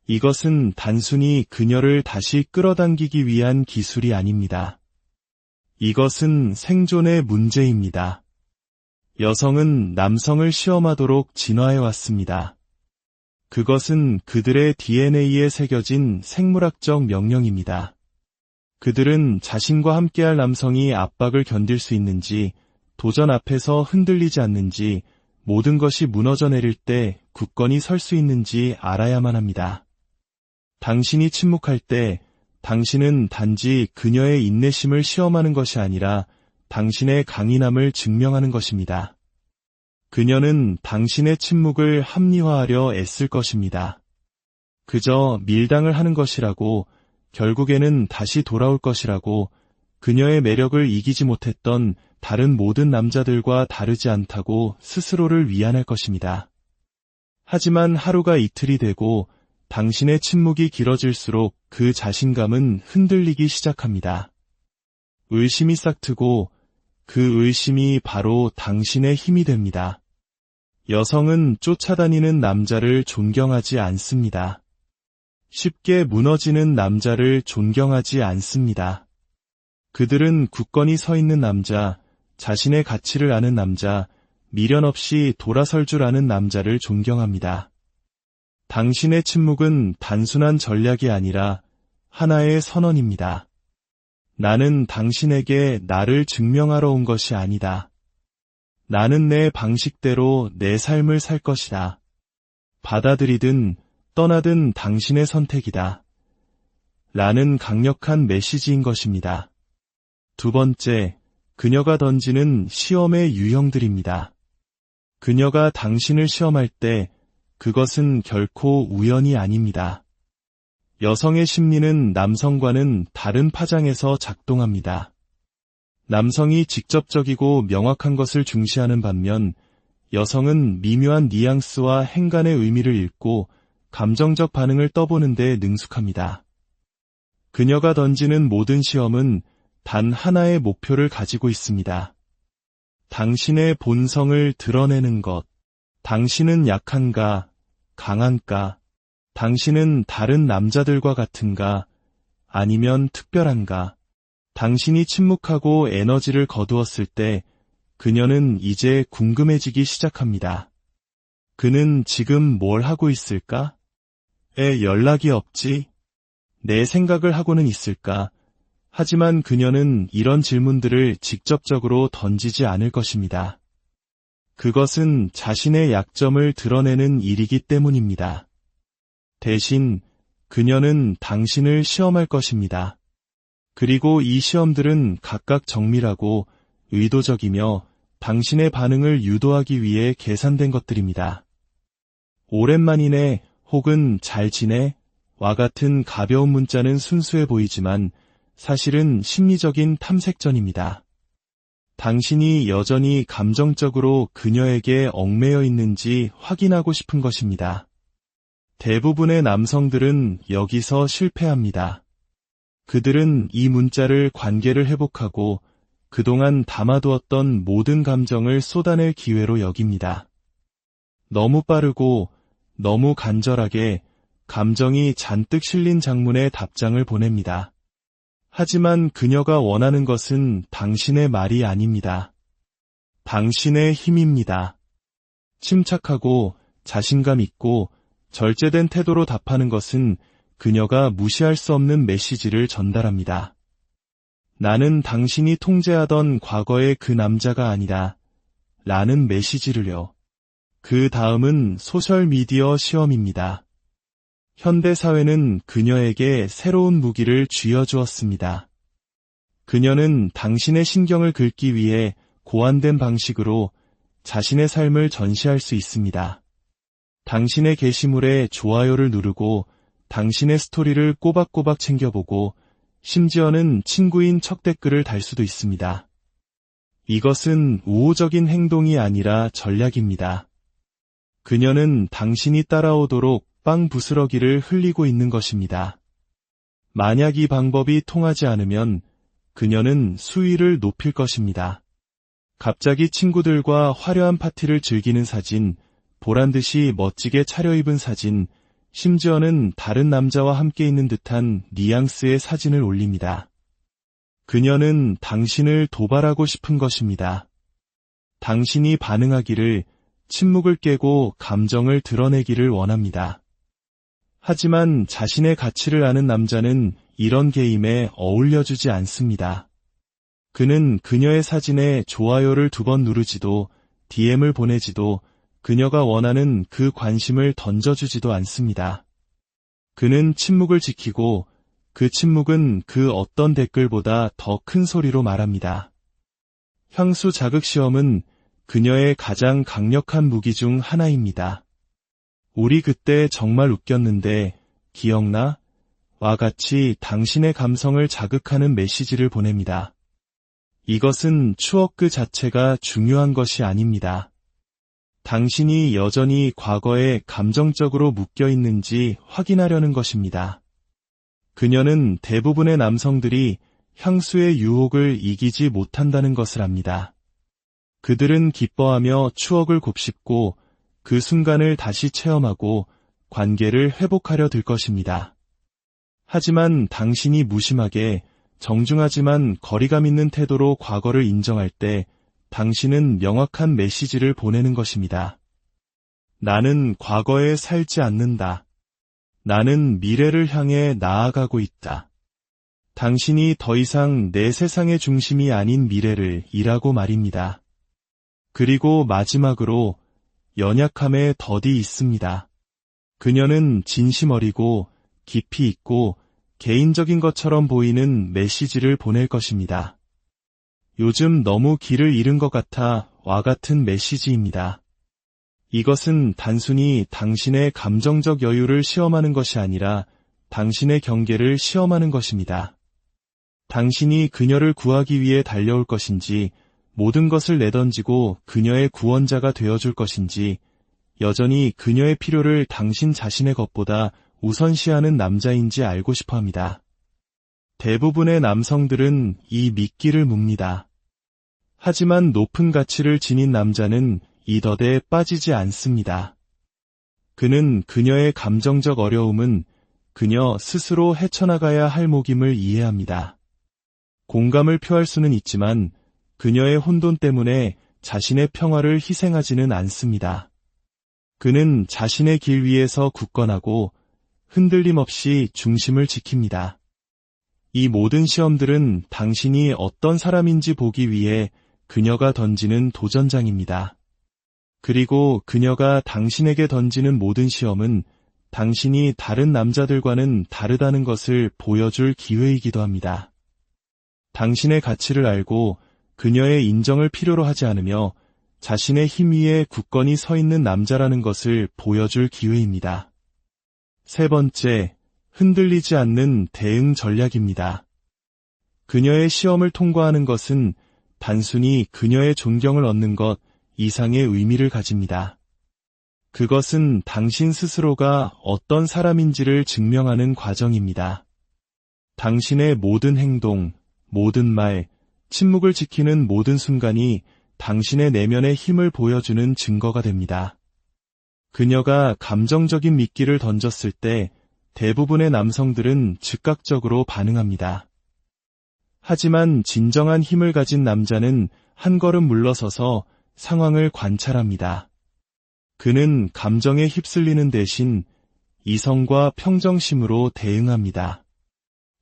이것은 단순히 그녀를 다시 끌어당기기 위한 기술이 아닙니다. 이것은 생존의 문제입니다. 여성은 남성을 시험하도록 진화해왔습니다. 그것은 그들의 DNA에 새겨진 생물학적 명령입니다. 그들은 자신과 함께할 남성이 압박을 견딜 수 있는지, 도전 앞에서 흔들리지 않는지, 모든 것이 무너져 내릴 때 굳건히 설 수 있는지 알아야만 합니다. 당신이 침묵할 때 당신은 단지 그녀의 인내심을 시험하는 것이 아니라 당신의 강인함을 증명하는 것입니다. 그녀는 당신의 침묵을 합리화하려 애쓸 것입니다. 그저 밀당을 하는 것이라고, 결국에는 다시 돌아올 것이라고, 그녀의 매력을 이기지 못했던 다른 모든 남자들과 다르지 않다고 스스로를 위안할 것입니다. 하지만 하루가 이틀이 되고 당신의 침묵이 길어질수록 그 자신감은 흔들리기 시작합니다. 의심이 싹트고 그 의심이 바로 당신의 힘이 됩니다. 여성은 쫓아다니는 남자를 존경하지 않습니다. 쉽게 무너지는 남자를 존경하지 않습니다. 그들은 굳건히 서 있는 남자, 자신의 가치를 아는 남자, 미련 없이 돌아설 줄 아는 남자를 존경합니다. 당신의 침묵은 단순한 전략이 아니라 하나의 선언입니다. 나는 당신에게 나를 증명하러 온 것이 아니다. 나는 내 방식대로 내 삶을 살 것이다. 받아들이든 떠나든 당신의 선택이다. 라는 강력한 메시지인 것입니다. 두 번째, 그녀가 던지는 시험의 유형들입니다. 그녀가 당신을 시험할 때 그것은 결코 우연이 아닙니다. 여성의 심리는 남성과는 다른 파장에서 작동합니다. 남성이 직접적이고 명확한 것을 중시하는 반면 여성은 미묘한 뉘앙스와 행간의 의미를 읽고 감정적 반응을 떠보는 데 능숙합니다. 그녀가 던지는 모든 시험은 단 하나의 목표를 가지고 있습니다. 당신의 본성을 드러내는 것. 당신은 약한가, 강한가? 당신은 다른 남자들과 같은가, 아니면 특별한가? 당신이 침묵하고 에너지를 거두었을 때 그녀는 이제 궁금해지기 시작합니다. 그는 지금 뭘 하고 있을까? 왜 연락이 없지? 내 생각을 하고는 있을까? 하지만 그녀는 이런 질문들을 직접적으로 던지지 않을 것입니다. 그것은 자신의 약점을 드러내는 일이기 때문입니다. 대신 그녀는 당신을 시험할 것입니다. 그리고 이 시험들은 각각 정밀하고 의도적이며 당신의 반응을 유도하기 위해 계산된 것들입니다. 오랜만이네 혹은 잘 지내? 와 같은 가벼운 문자는 순수해 보이지만 사실은 심리적인 탐색전입니다. 당신이 여전히 감정적으로 그녀에게 얽매여 있는지 확인하고 싶은 것입니다. 대부분의 남성들은 여기서 실패합니다. 그들은 이 문자를 관계를 회복하고 그동안 담아두었던 모든 감정을 쏟아낼 기회로 여깁니다. 너무 빠르고 너무 간절하게 감정이 잔뜩 실린 장문의 답장을 보냅니다. 하지만 그녀가 원하는 것은 당신의 말이 아닙니다. 당신의 힘입니다. 침착하고 자신감 있고 절제된 태도로 답하는 것은 그녀가 무시할 수 없는 메시지를 전달합니다. 나는 당신이 통제하던 과거의 그 남자가 아니다. 라는 메시지를요. 그 다음은 소셜미디어 시험입니다. 현대사회는 그녀에게 새로운 무기를 쥐어주었습니다. 그녀는 당신의 신경을 긁기 위해 고안된 방식으로 자신의 삶을 전시할 수 있습니다. 당신의 게시물에 좋아요를 누르고 당신의 스토리를 꼬박꼬박 챙겨보고 심지어는 친구인 척 댓글을 달 수도 있습니다. 이것은 우호적인 행동이 아니라 전략입니다. 그녀는 당신이 따라오도록 빵 부스러기를 흘리고 있는 것입니다. 만약 이 방법이 통하지 않으면 그녀는 수위를 높일 것입니다. 갑자기 친구들과 화려한 파티를 즐기는 사진, 보란듯이 멋지게 차려입은 사진, 심지어는 다른 남자와 함께 있는 듯한 뉘앙스의 사진을 올립니다. 그녀는 당신을 도발하고 싶은 것입니다. 당신이 반응하기를, 침묵을 깨고 감정을 드러내기를 원합니다. 하지만 자신의 가치를 아는 남자는 이런 게임에 어울려주지 않습니다. 그는 그녀의 사진에 좋아요를 2번 누르지도 DM을 보내지도 그녀가 원하는 그 관심을 던져주지도 않습니다. 그는 침묵을 지키고 그 침묵은 그 어떤 댓글보다 더 큰 소리로 말합니다. 향수 자극 시험은 그녀의 가장 강력한 무기 중 하나입니다. 우리 그때 정말 웃겼는데 기억나? 와 같이 당신의 감성을 자극하는 메시지를 보냅니다. 이것은 추억 그 자체가 중요한 것이 아닙니다. 당신이 여전히 과거에 감정적으로 묶여 있는지 확인하려는 것입니다. 그녀는 대부분의 남성들이 향수의 유혹을 이기지 못한다는 것을 압니다. 그들은 기뻐하며 추억을 곱씹고 그 순간을 다시 체험하고 관계를 회복하려 들 것입니다. 하지만 당신이 무심하게 정중하지만 거리감 있는 태도로 과거를 인정할 때 당신은 명확한 메시지를 보내는 것입니다. 나는 과거에 살지 않는다. 나는 미래를 향해 나아가고 있다. 당신이 더 이상 내 세상의 중심이 아닌 미래를 이라고 말입니다. 그리고 마지막으로 연약함에 덫이 있습니다. 그녀는 진심 어리고 깊이 있고 개인적인 것처럼 보이는 메시지를 보낼 것입니다. 요즘 너무 길을 잃은 것 같아 와 같은 메시지입니다. 이것은 단순히 당신의 감정적 여유를 시험하는 것이 아니라 당신의 경계를 시험하는 것입니다. 당신이 그녀를 구하기 위해 달려올 것인지, 모든 것을 내던지고 그녀의 구원자가 되어줄 것인지, 여전히 그녀의 필요를 당신 자신의 것보다 우선시하는 남자인지 알고 싶어 합니다. 대부분의 남성들은 이 미끼를 뭅니다. 하지만 높은 가치를 지닌 남자는 이 덫에 빠지지 않습니다. 그는 그녀의 감정적 어려움은 그녀 스스로 헤쳐나가야 할 목임을 이해합니다. 공감을 표할 수는 있지만 그녀의 혼돈 때문에 자신의 평화를 희생하지는 않습니다. 그는 자신의 길 위에서 굳건하고 흔들림 없이 중심을 지킵니다. 이 모든 시험들은 당신이 어떤 사람인지 보기 위해 그녀가 던지는 도전장입니다. 그리고 그녀가 당신에게 던지는 모든 시험은 당신이 다른 남자들과는 다르다는 것을 보여줄 기회이기도 합니다. 당신의 가치를 알고 그녀의 인정을 필요로 하지 않으며 자신의 힘 위에 굳건히 서 있는 남자라는 것을 보여줄 기회입니다. 세 번째, 흔들리지 않는 대응 전략입니다. 그녀의 시험을 통과하는 것은 단순히 그녀의 존경을 얻는 것 이상의 의미를 가집니다. 그것은 당신 스스로가 어떤 사람인지를 증명하는 과정입니다. 당신의 모든 행동, 모든 말, 침묵을 지키는 모든 순간이 당신의 내면의 힘을 보여주는 증거가 됩니다. 그녀가 감정적인 미끼를 던졌을 때 대부분의 남성들은 즉각적으로 반응합니다. 하지만 진정한 힘을 가진 남자는 한 걸음 물러서서 상황을 관찰합니다. 그는 감정에 휩쓸리는 대신 이성과 평정심으로 대응합니다.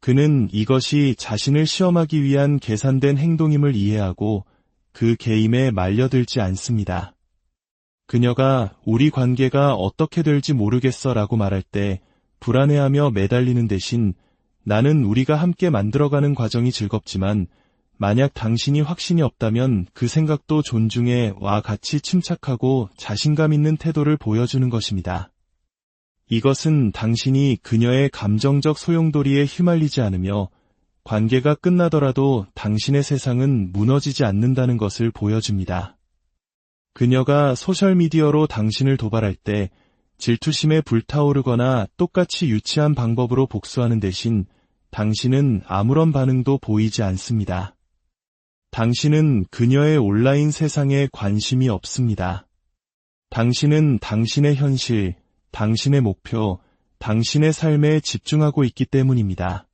그는 이것이 자신을 시험하기 위한 계산된 행동임을 이해하고 그 게임에 말려들지 않습니다. 그녀가 우리 관계가 어떻게 될지 모르겠어 라고 말할 때 불안해하며 매달리는 대신 나는 우리가 함께 만들어가는 과정이 즐겁지만 만약 당신이 확신이 없다면 그 생각도 존중해와 같이 침착하고 자신감 있는 태도를 보여주는 것입니다. 이것은 당신이 그녀의 감정적 소용돌이에 휘말리지 않으며 관계가 끝나더라도 당신의 세상은 무너지지 않는다는 것을 보여줍니다. 그녀가 소셜미디어로 당신을 도발할 때 질투심에 불타오르거나 똑같이 유치한 방법으로 복수하는 대신 당신은 아무런 반응도 보이지 않습니다. 당신은 그녀의 온라인 세상에 관심이 없습니다. 당신은 당신의 현실, 당신의 목표, 당신의 삶에 집중하고 있기 때문입니다.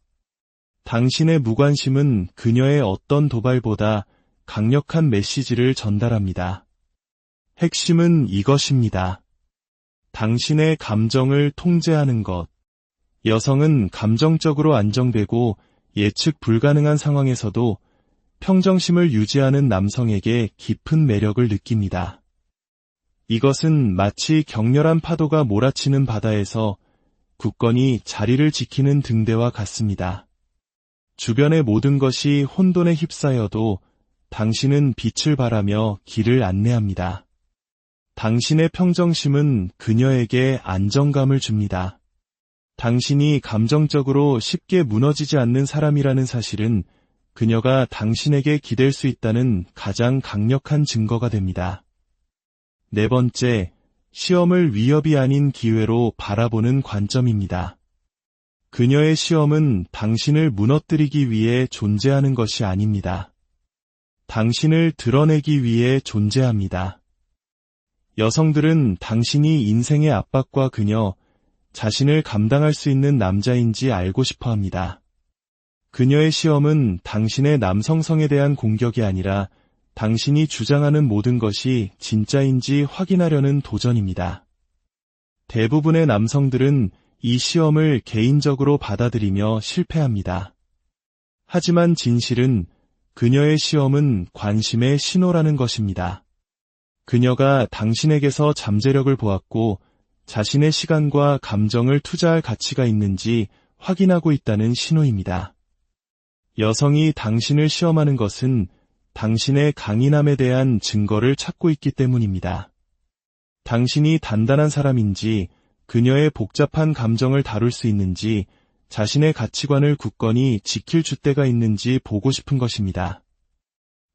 당신의 무관심은 그녀의 어떤 도발보다 강력한 메시지를 전달합니다. 핵심은 이것입니다. 당신의 감정을 통제하는 것. 여성은 감정적으로 안정되고 예측 불가능한 상황에서도 평정심을 유지하는 남성에게 깊은 매력을 느낍니다. 이것은 마치 격렬한 파도가 몰아치는 바다에서 굳건히 자리를 지키는 등대와 같습니다. 주변의 모든 것이 혼돈에 휩싸여도 당신은 빛을 발하며 길을 안내합니다. 당신의 평정심은 그녀에게 안정감을 줍니다. 당신이 감정적으로 쉽게 무너지지 않는 사람이라는 사실은 그녀가 당신에게 기댈 수 있다는 가장 강력한 증거가 됩니다. 네 번째, 시험을 위협이 아닌 기회로 바라보는 관점입니다. 그녀의 시험은 당신을 무너뜨리기 위해 존재하는 것이 아닙니다. 당신을 드러내기 위해 존재합니다. 여성들은 당신이 인생의 압박과 그녀, 자신을 감당할 수 있는 남자인지 알고 싶어 합니다. 그녀의 시험은 당신의 남성성에 대한 공격이 아니라 당신이 주장하는 모든 것이 진짜인지 확인하려는 도전입니다. 대부분의 남성들은 이 시험을 개인적으로 받아들이며 실패합니다. 하지만 진실은 그녀의 시험은 관심의 신호라는 것입니다. 그녀가 당신에게서 잠재력을 보았고 자신의 시간과 감정을 투자할 가치가 있는지 확인하고 있다는 신호입니다. 여성이 당신을 시험하는 것은 당신의 강인함에 대한 증거를 찾고 있기 때문입니다. 당신이 단단한 사람인지, 그녀의 복잡한 감정을 다룰 수 있는지, 자신의 가치관을 굳건히 지킬 줏대가 있는지 보고 싶은 것입니다.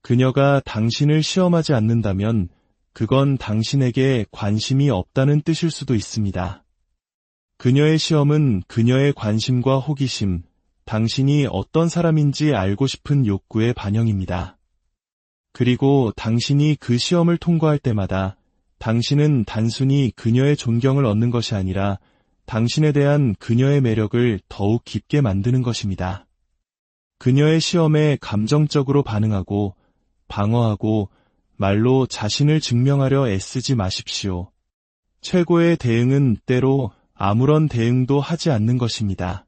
그녀가 당신을 시험하지 않는다면 그건 당신에게 관심이 없다는 뜻일 수도 있습니다. 그녀의 시험은 그녀의 관심과 호기심, 당신이 어떤 사람인지 알고 싶은 욕구의 반영입니다. 그리고 당신이 그 시험을 통과할 때마다 당신은 단순히 그녀의 존경을 얻는 것이 아니라 당신에 대한 그녀의 매력을 더욱 깊게 만드는 것입니다. 그녀의 시험에 감정적으로 반응하고 방어하고 말로 자신을 증명하려 애쓰지 마십시오. 최고의 대응은 때로 아무런 대응도 하지 않는 것입니다.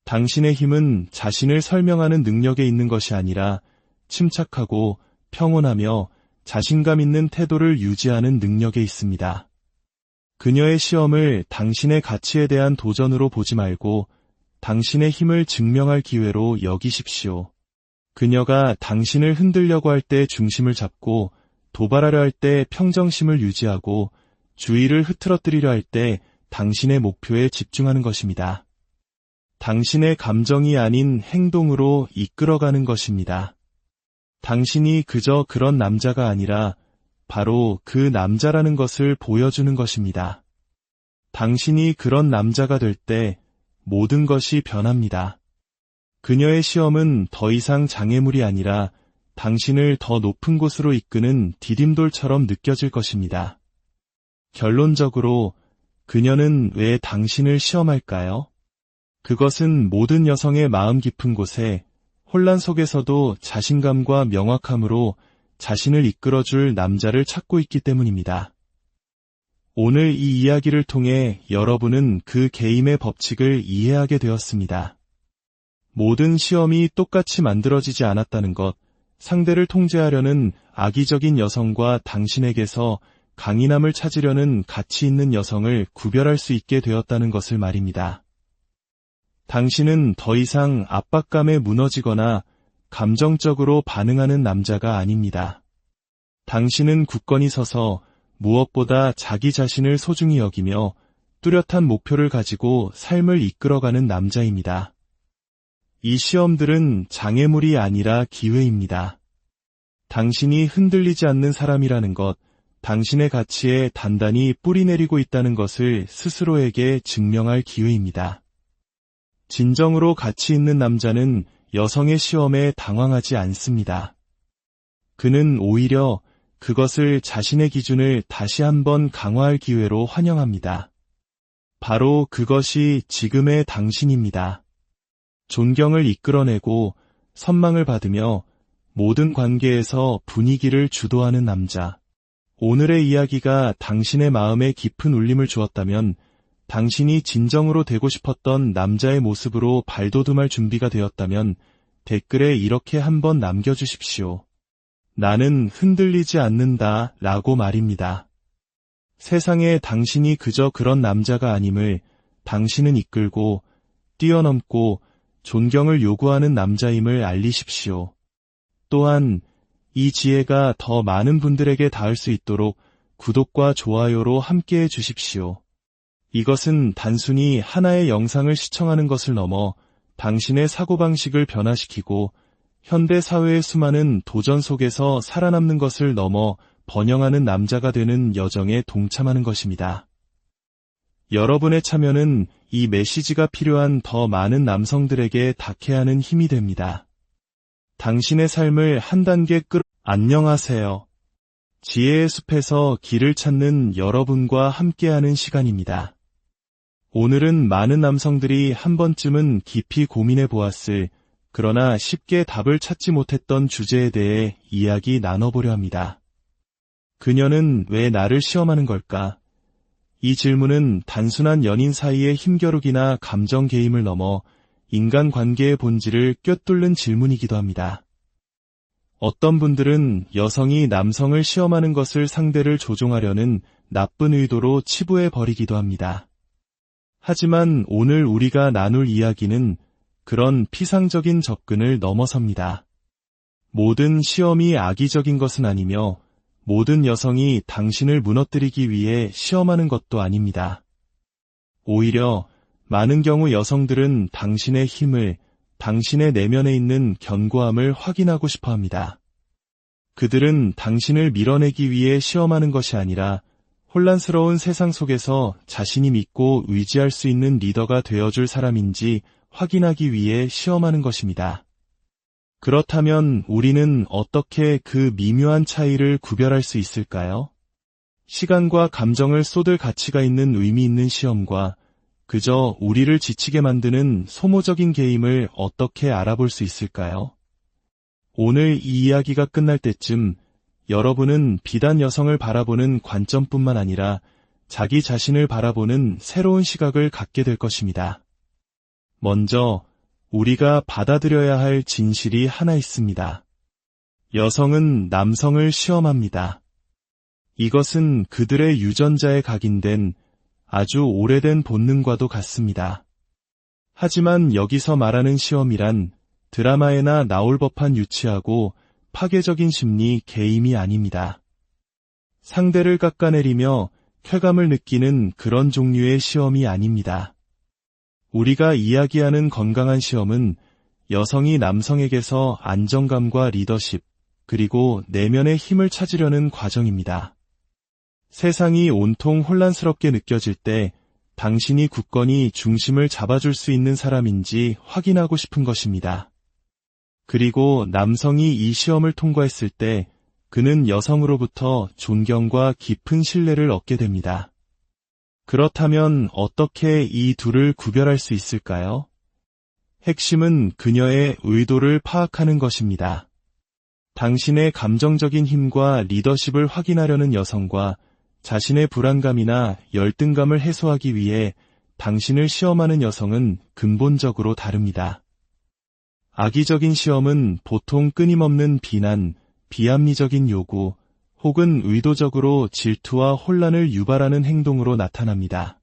당신의 힘은 자신을 설명하는 능력에 있는 것이 아니라 침착하고 평온하며 자신감 있는 태도를 유지하는 능력에 있습니다. 그녀의 시험을 당신의 가치에 대한 도전으로 보지 말고 당신의 힘을 증명할 기회로 여기십시오. 그녀가 당신을 흔들려고 할 때 중심을 잡고 도발하려 할 때 평정심을 유지하고 주의를 흐트러뜨리려 할 때 당신의 목표에 집중하는 것입니다. 당신의 감정이 아닌 행동으로 이끌어가는 것입니다. 당신이 그저 그런 남자가 아니라 바로 그 남자라는 것을 보여주는 것입니다. 당신이 그런 남자가 될 때 모든 것이 변합니다. 그녀의 시험은 더 이상 장애물이 아니라 당신을 더 높은 곳으로 이끄는 디딤돌처럼 느껴질 것입니다. 결론적으로 그녀는 왜 당신을 시험할까요? 그것은 모든 여성의 마음 깊은 곳에 혼란 속에서도 자신감과 명확함으로 자신을 이끌어줄 남자를 찾고 있기 때문입니다. 오늘 이 이야기를 통해 여러분은 그 게임의 법칙을 이해하게 되었습니다. 모든 시험이 똑같이 만들어지지 않았다는 것, 상대를 통제하려는 악의적인 여성과 당신에게서 강인함을 찾으려는 가치 있는 여성을 구별할 수 있게 되었다는 것을 말입니다. 당신은 더 이상 압박감에 무너지거나 감정적으로 반응하는 남자가 아닙니다. 당신은 굳건히 서서 무엇보다 자기 자신을 소중히 여기며 뚜렷한 목표를 가지고 삶을 이끌어가는 남자입니다. 이 시험들은 장애물이 아니라 기회입니다. 당신이 흔들리지 않는 사람이라는 것, 당신의 가치에 단단히 뿌리내리고 있다는 것을 스스로에게 증명할 기회입니다. 진정으로 가치 있는 남자는 여성의 시험에 당황하지 않습니다. 그는 오히려 그것을 자신의 기준을 다시 한번 강화할 기회로 환영합니다. 바로 그것이 지금의 당신입니다. 존경을 이끌어내고 선망을 받으며 모든 관계에서 분위기를 주도하는 남자. 오늘의 이야기가 당신의 마음에 깊은 울림을 주었다면 당신이 진정으로 되고 싶었던 남자의 모습으로 발돋움할 준비가 되었다면 댓글에 이렇게 한번 남겨주십시오. 나는 흔들리지 않는다 라고 말입니다. 세상에 당신이 그저 그런 남자가 아님을 당신은 이끌고 뛰어넘고 존경을 요구하는 남자임을 알리십시오. 또한 이 지혜가 더 많은 분들에게 닿을 수 있도록 구독과 좋아요로 함께해 주십시오. 이것은 단순히 하나의 영상을 시청하는 것을 넘어 당신의 사고방식을 변화시키고 현대 사회의 수많은 도전 속에서 살아남는 것을 넘어 번영하는 남자가 되는 여정에 동참하는 것입니다. 여러분의 참여는 이 메시지가 필요한 더 많은 남성들에게 닿게 하는 힘이 됩니다. 당신의 삶을 한 단계 안녕하세요. 지혜의 숲에서 길을 찾는 여러분과 함께하는 시간입니다. 오늘은 많은 남성들이 한 번쯤은 깊이 고민해 보았을, 그러나 쉽게 답을 찾지 못했던 주제에 대해 이야기 나눠보려 합니다. 그녀는 왜 나를 시험하는 걸까? 이 질문은 단순한 연인 사이의 힘겨루기나 감정 개임을 넘어 인간관계의 본질을 꿰뚫는 질문이기도 합니다. 어떤 분들은 여성이 남성을 시험하는 것을 상대를 조종하려는 나쁜 의도로 치부해 버리기도 합니다. 하지만 오늘 우리가 나눌 이야기는 그런 피상적인 접근을 넘어섭니다. 모든 시험이 악의적인 것은 아니며 모든 여성이 당신을 무너뜨리기 위해 시험하는 것도 아닙니다. 오히려 많은 경우 여성들은 당신의 힘을, 당신의 내면에 있는 견고함을 확인하고 싶어 합니다. 그들은 당신을 밀어내기 위해 시험하는 것이 아니라 혼란스러운 세상 속에서 자신이 믿고 의지할 수 있는 리더가 되어줄 사람인지 확인하기 위해 시험하는 것입니다. 그렇다면 우리는 어떻게 그 미묘한 차이를 구별할 수 있을까요? 시간과 감정을 쏟을 가치가 있는 의미 있는 시험과 그저 우리를 지치게 만드는 소모적인 게임을 어떻게 알아볼 수 있을까요? 오늘 이 이야기가 끝날 때쯤 여러분은 비단 여성을 바라보는 관점뿐만 아니라 자기 자신을 바라보는 새로운 시각을 갖게 될 것입니다. 먼저 우리가 받아들여야 할 진실이 하나 있습니다. 여성은 남성을 시험합니다. 이것은 그들의 유전자에 각인된 아주 오래된 본능과도 같습니다. 하지만 여기서 말하는 시험이란 드라마에나 나올 법한 유치하고 파괴적인 심리 게임이 아닙니다. 상대를 깎아내리며 쾌감을 느끼는 그런 종류의 시험이 아닙니다. 우리가 이야기하는 건강한 시험은 여성이 남성에게서 안정감과 리더십, 그리고 내면의 힘을 찾으려는 과정입니다. 세상이 온통 혼란스럽게 느껴질 때 당신이 굳건히 중심을 잡아줄 수 있는 사람인지 확인하고 싶은 것입니다. 그리고 남성이 이 시험을 통과했을 때 그는 여성으로부터 존경과 깊은 신뢰를 얻게 됩니다. 그렇다면 어떻게 이 둘을 구별할 수 있을까요? 핵심은 그녀의 의도를 파악하는 것입니다. 당신의 감정적인 힘과 리더십을 확인하려는 여성과 자신의 불안감이나 열등감을 해소하기 위해 당신을 시험하는 여성은 근본적으로 다릅니다. 악의적인 시험은 보통 끊임없는 비난, 비합리적인 요구, 혹은 의도적으로 질투와 혼란을 유발하는 행동으로 나타납니다.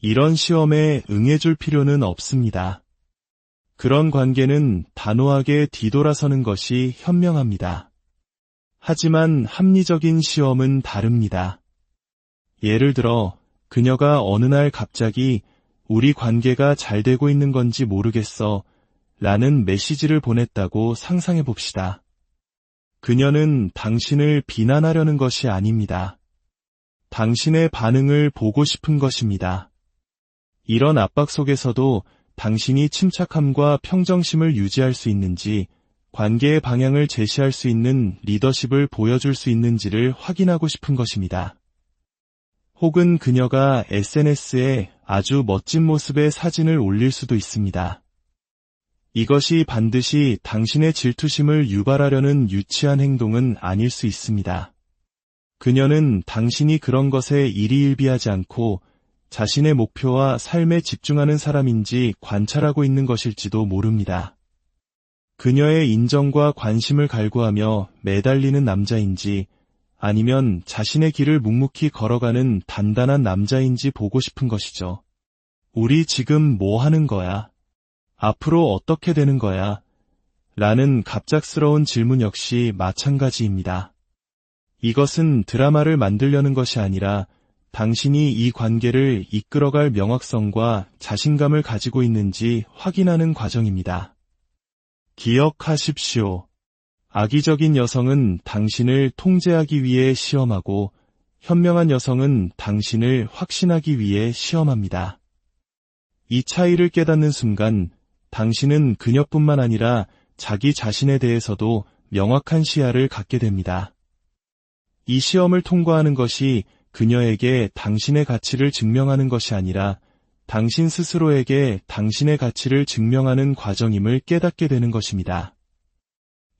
이런 시험에 응해줄 필요는 없습니다. 그런 관계는 단호하게 뒤돌아서는 것이 현명합니다. 하지만 합리적인 시험은 다릅니다. 예를 들어 그녀가 어느 날 갑자기 우리 관계가 잘 되고 있는 건지 모르겠어 라는 메시지를 보냈다고 상상해 봅시다. 그녀는 당신을 비난하려는 것이 아닙니다. 당신의 반응을 보고 싶은 것입니다. 이런 압박 속에서도 당신이 침착함과 평정심을 유지할 수 있는지, 관계의 방향을 제시할 수 있는 리더십을 보여줄 수 있는지를 확인하고 싶은 것입니다. 혹은 그녀가 SNS에 아주 멋진 모습의 사진을 올릴 수도 있습니다. 이것이 반드시 당신의 질투심을 유발하려는 유치한 행동은 아닐 수 있습니다. 그녀는 당신이 그런 것에 일희일비하지 않고 자신의 목표와 삶에 집중하는 사람인지 관찰하고 있는 것일지도 모릅니다. 그녀의 인정과 관심을 갈구하며 매달리는 남자인지 아니면 자신의 길을 묵묵히 걸어가는 단단한 남자인지 보고 싶은 것이죠. 우리 지금 뭐 하는 거야? 앞으로 어떻게 되는 거야? 라는 갑작스러운 질문 역시 마찬가지입니다. 이것은 드라마를 만들려는 것이 아니라 당신이 이 관계를 이끌어갈 명확성과 자신감을 가지고 있는지 확인하는 과정입니다. 기억하십시오. 악의적인 여성은 당신을 통제하기 위해 시험하고 현명한 여성은 당신을 확신하기 위해 시험합니다. 이 차이를 깨닫는 순간 당신은 그녀뿐만 아니라 자기 자신에 대해서도 명확한 시야를 갖게 됩니다. 이 시험을 통과하는 것이 그녀에게 당신의 가치를 증명하는 것이 아니라 당신 스스로에게 당신의 가치를 증명하는 과정임을 깨닫게 되는 것입니다.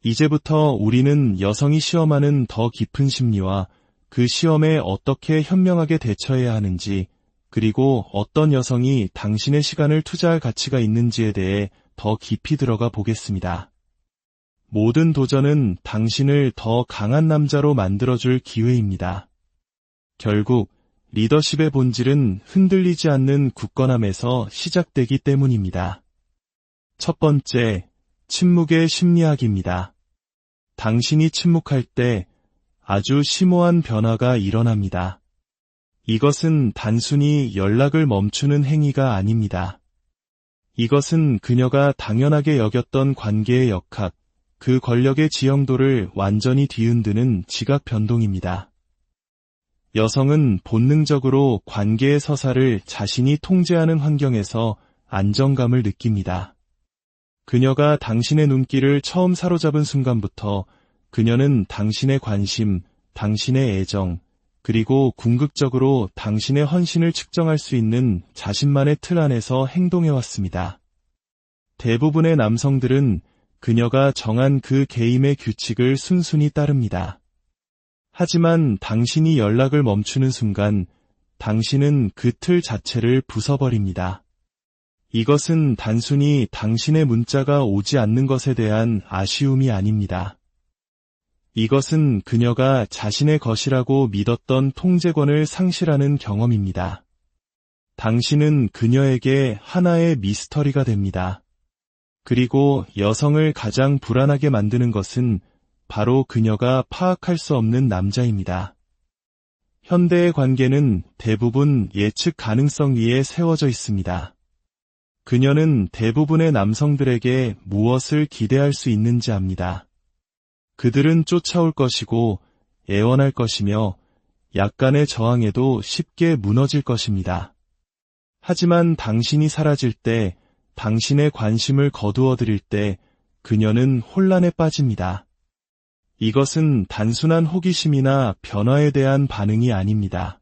이제부터 우리는 여성이 시험하는 더 깊은 심리와 그 시험에 어떻게 현명하게 대처해야 하는지, 그리고 어떤 여성이 당신의 시간을 투자할 가치가 있는지에 대해 더 깊이 들어가 보겠습니다. 모든 도전은 당신을 더 강한 남자로 만들어줄 기회입니다. 결국 리더십의 본질은 흔들리지 않는 굳건함에서 시작되기 때문입니다. 첫 번째, 침묵의 심리학입니다. 당신이 침묵할 때 아주 심오한 변화가 일어납니다. 이것은 단순히 연락을 멈추는 행위가 아닙니다. 이것은 그녀가 당연하게 여겼던 관계의 역학, 그 권력의 지형도를 완전히 뒤흔드는 지각 변동입니다. 여성은 본능적으로 관계의 서사를 자신이 통제하는 환경에서 안정감을 느낍니다. 그녀가 당신의 눈길을 처음 사로잡은 순간부터 그녀는 당신의 관심, 당신의 애정, 그리고 궁극적으로 당신의 헌신을 측정할 수 있는 자신만의 틀 안에서 행동해왔습니다. 대부분의 남성들은 그녀가 정한 그 게임의 규칙을 순순히 따릅니다. 하지만 당신이 연락을 멈추는 순간 당신은 그 틀 자체를 부숴버립니다. 이것은 단순히 당신의 문자가 오지 않는 것에 대한 아쉬움이 아닙니다. 이것은 그녀가 자신의 것이라고 믿었던 통제권을 상실하는 경험입니다. 당신은 그녀에게 하나의 미스터리가 됩니다. 그리고 여성을 가장 불안하게 만드는 것은 바로 그녀가 파악할 수 없는 남자입니다. 현대의 관계는 대부분 예측 가능성 위에 세워져 있습니다. 그녀는 대부분의 남성들에게 무엇을 기대할 수 있는지 압니다. 그들은 쫓아올 것이고 애원할 것이며 약간의 저항에도 쉽게 무너질 것입니다. 하지만 당신이 사라질 때, 당신의 관심을 거두어 들일 때 그녀는 혼란에 빠집니다. 이것은 단순한 호기심이나 변화에 대한 반응이 아닙니다.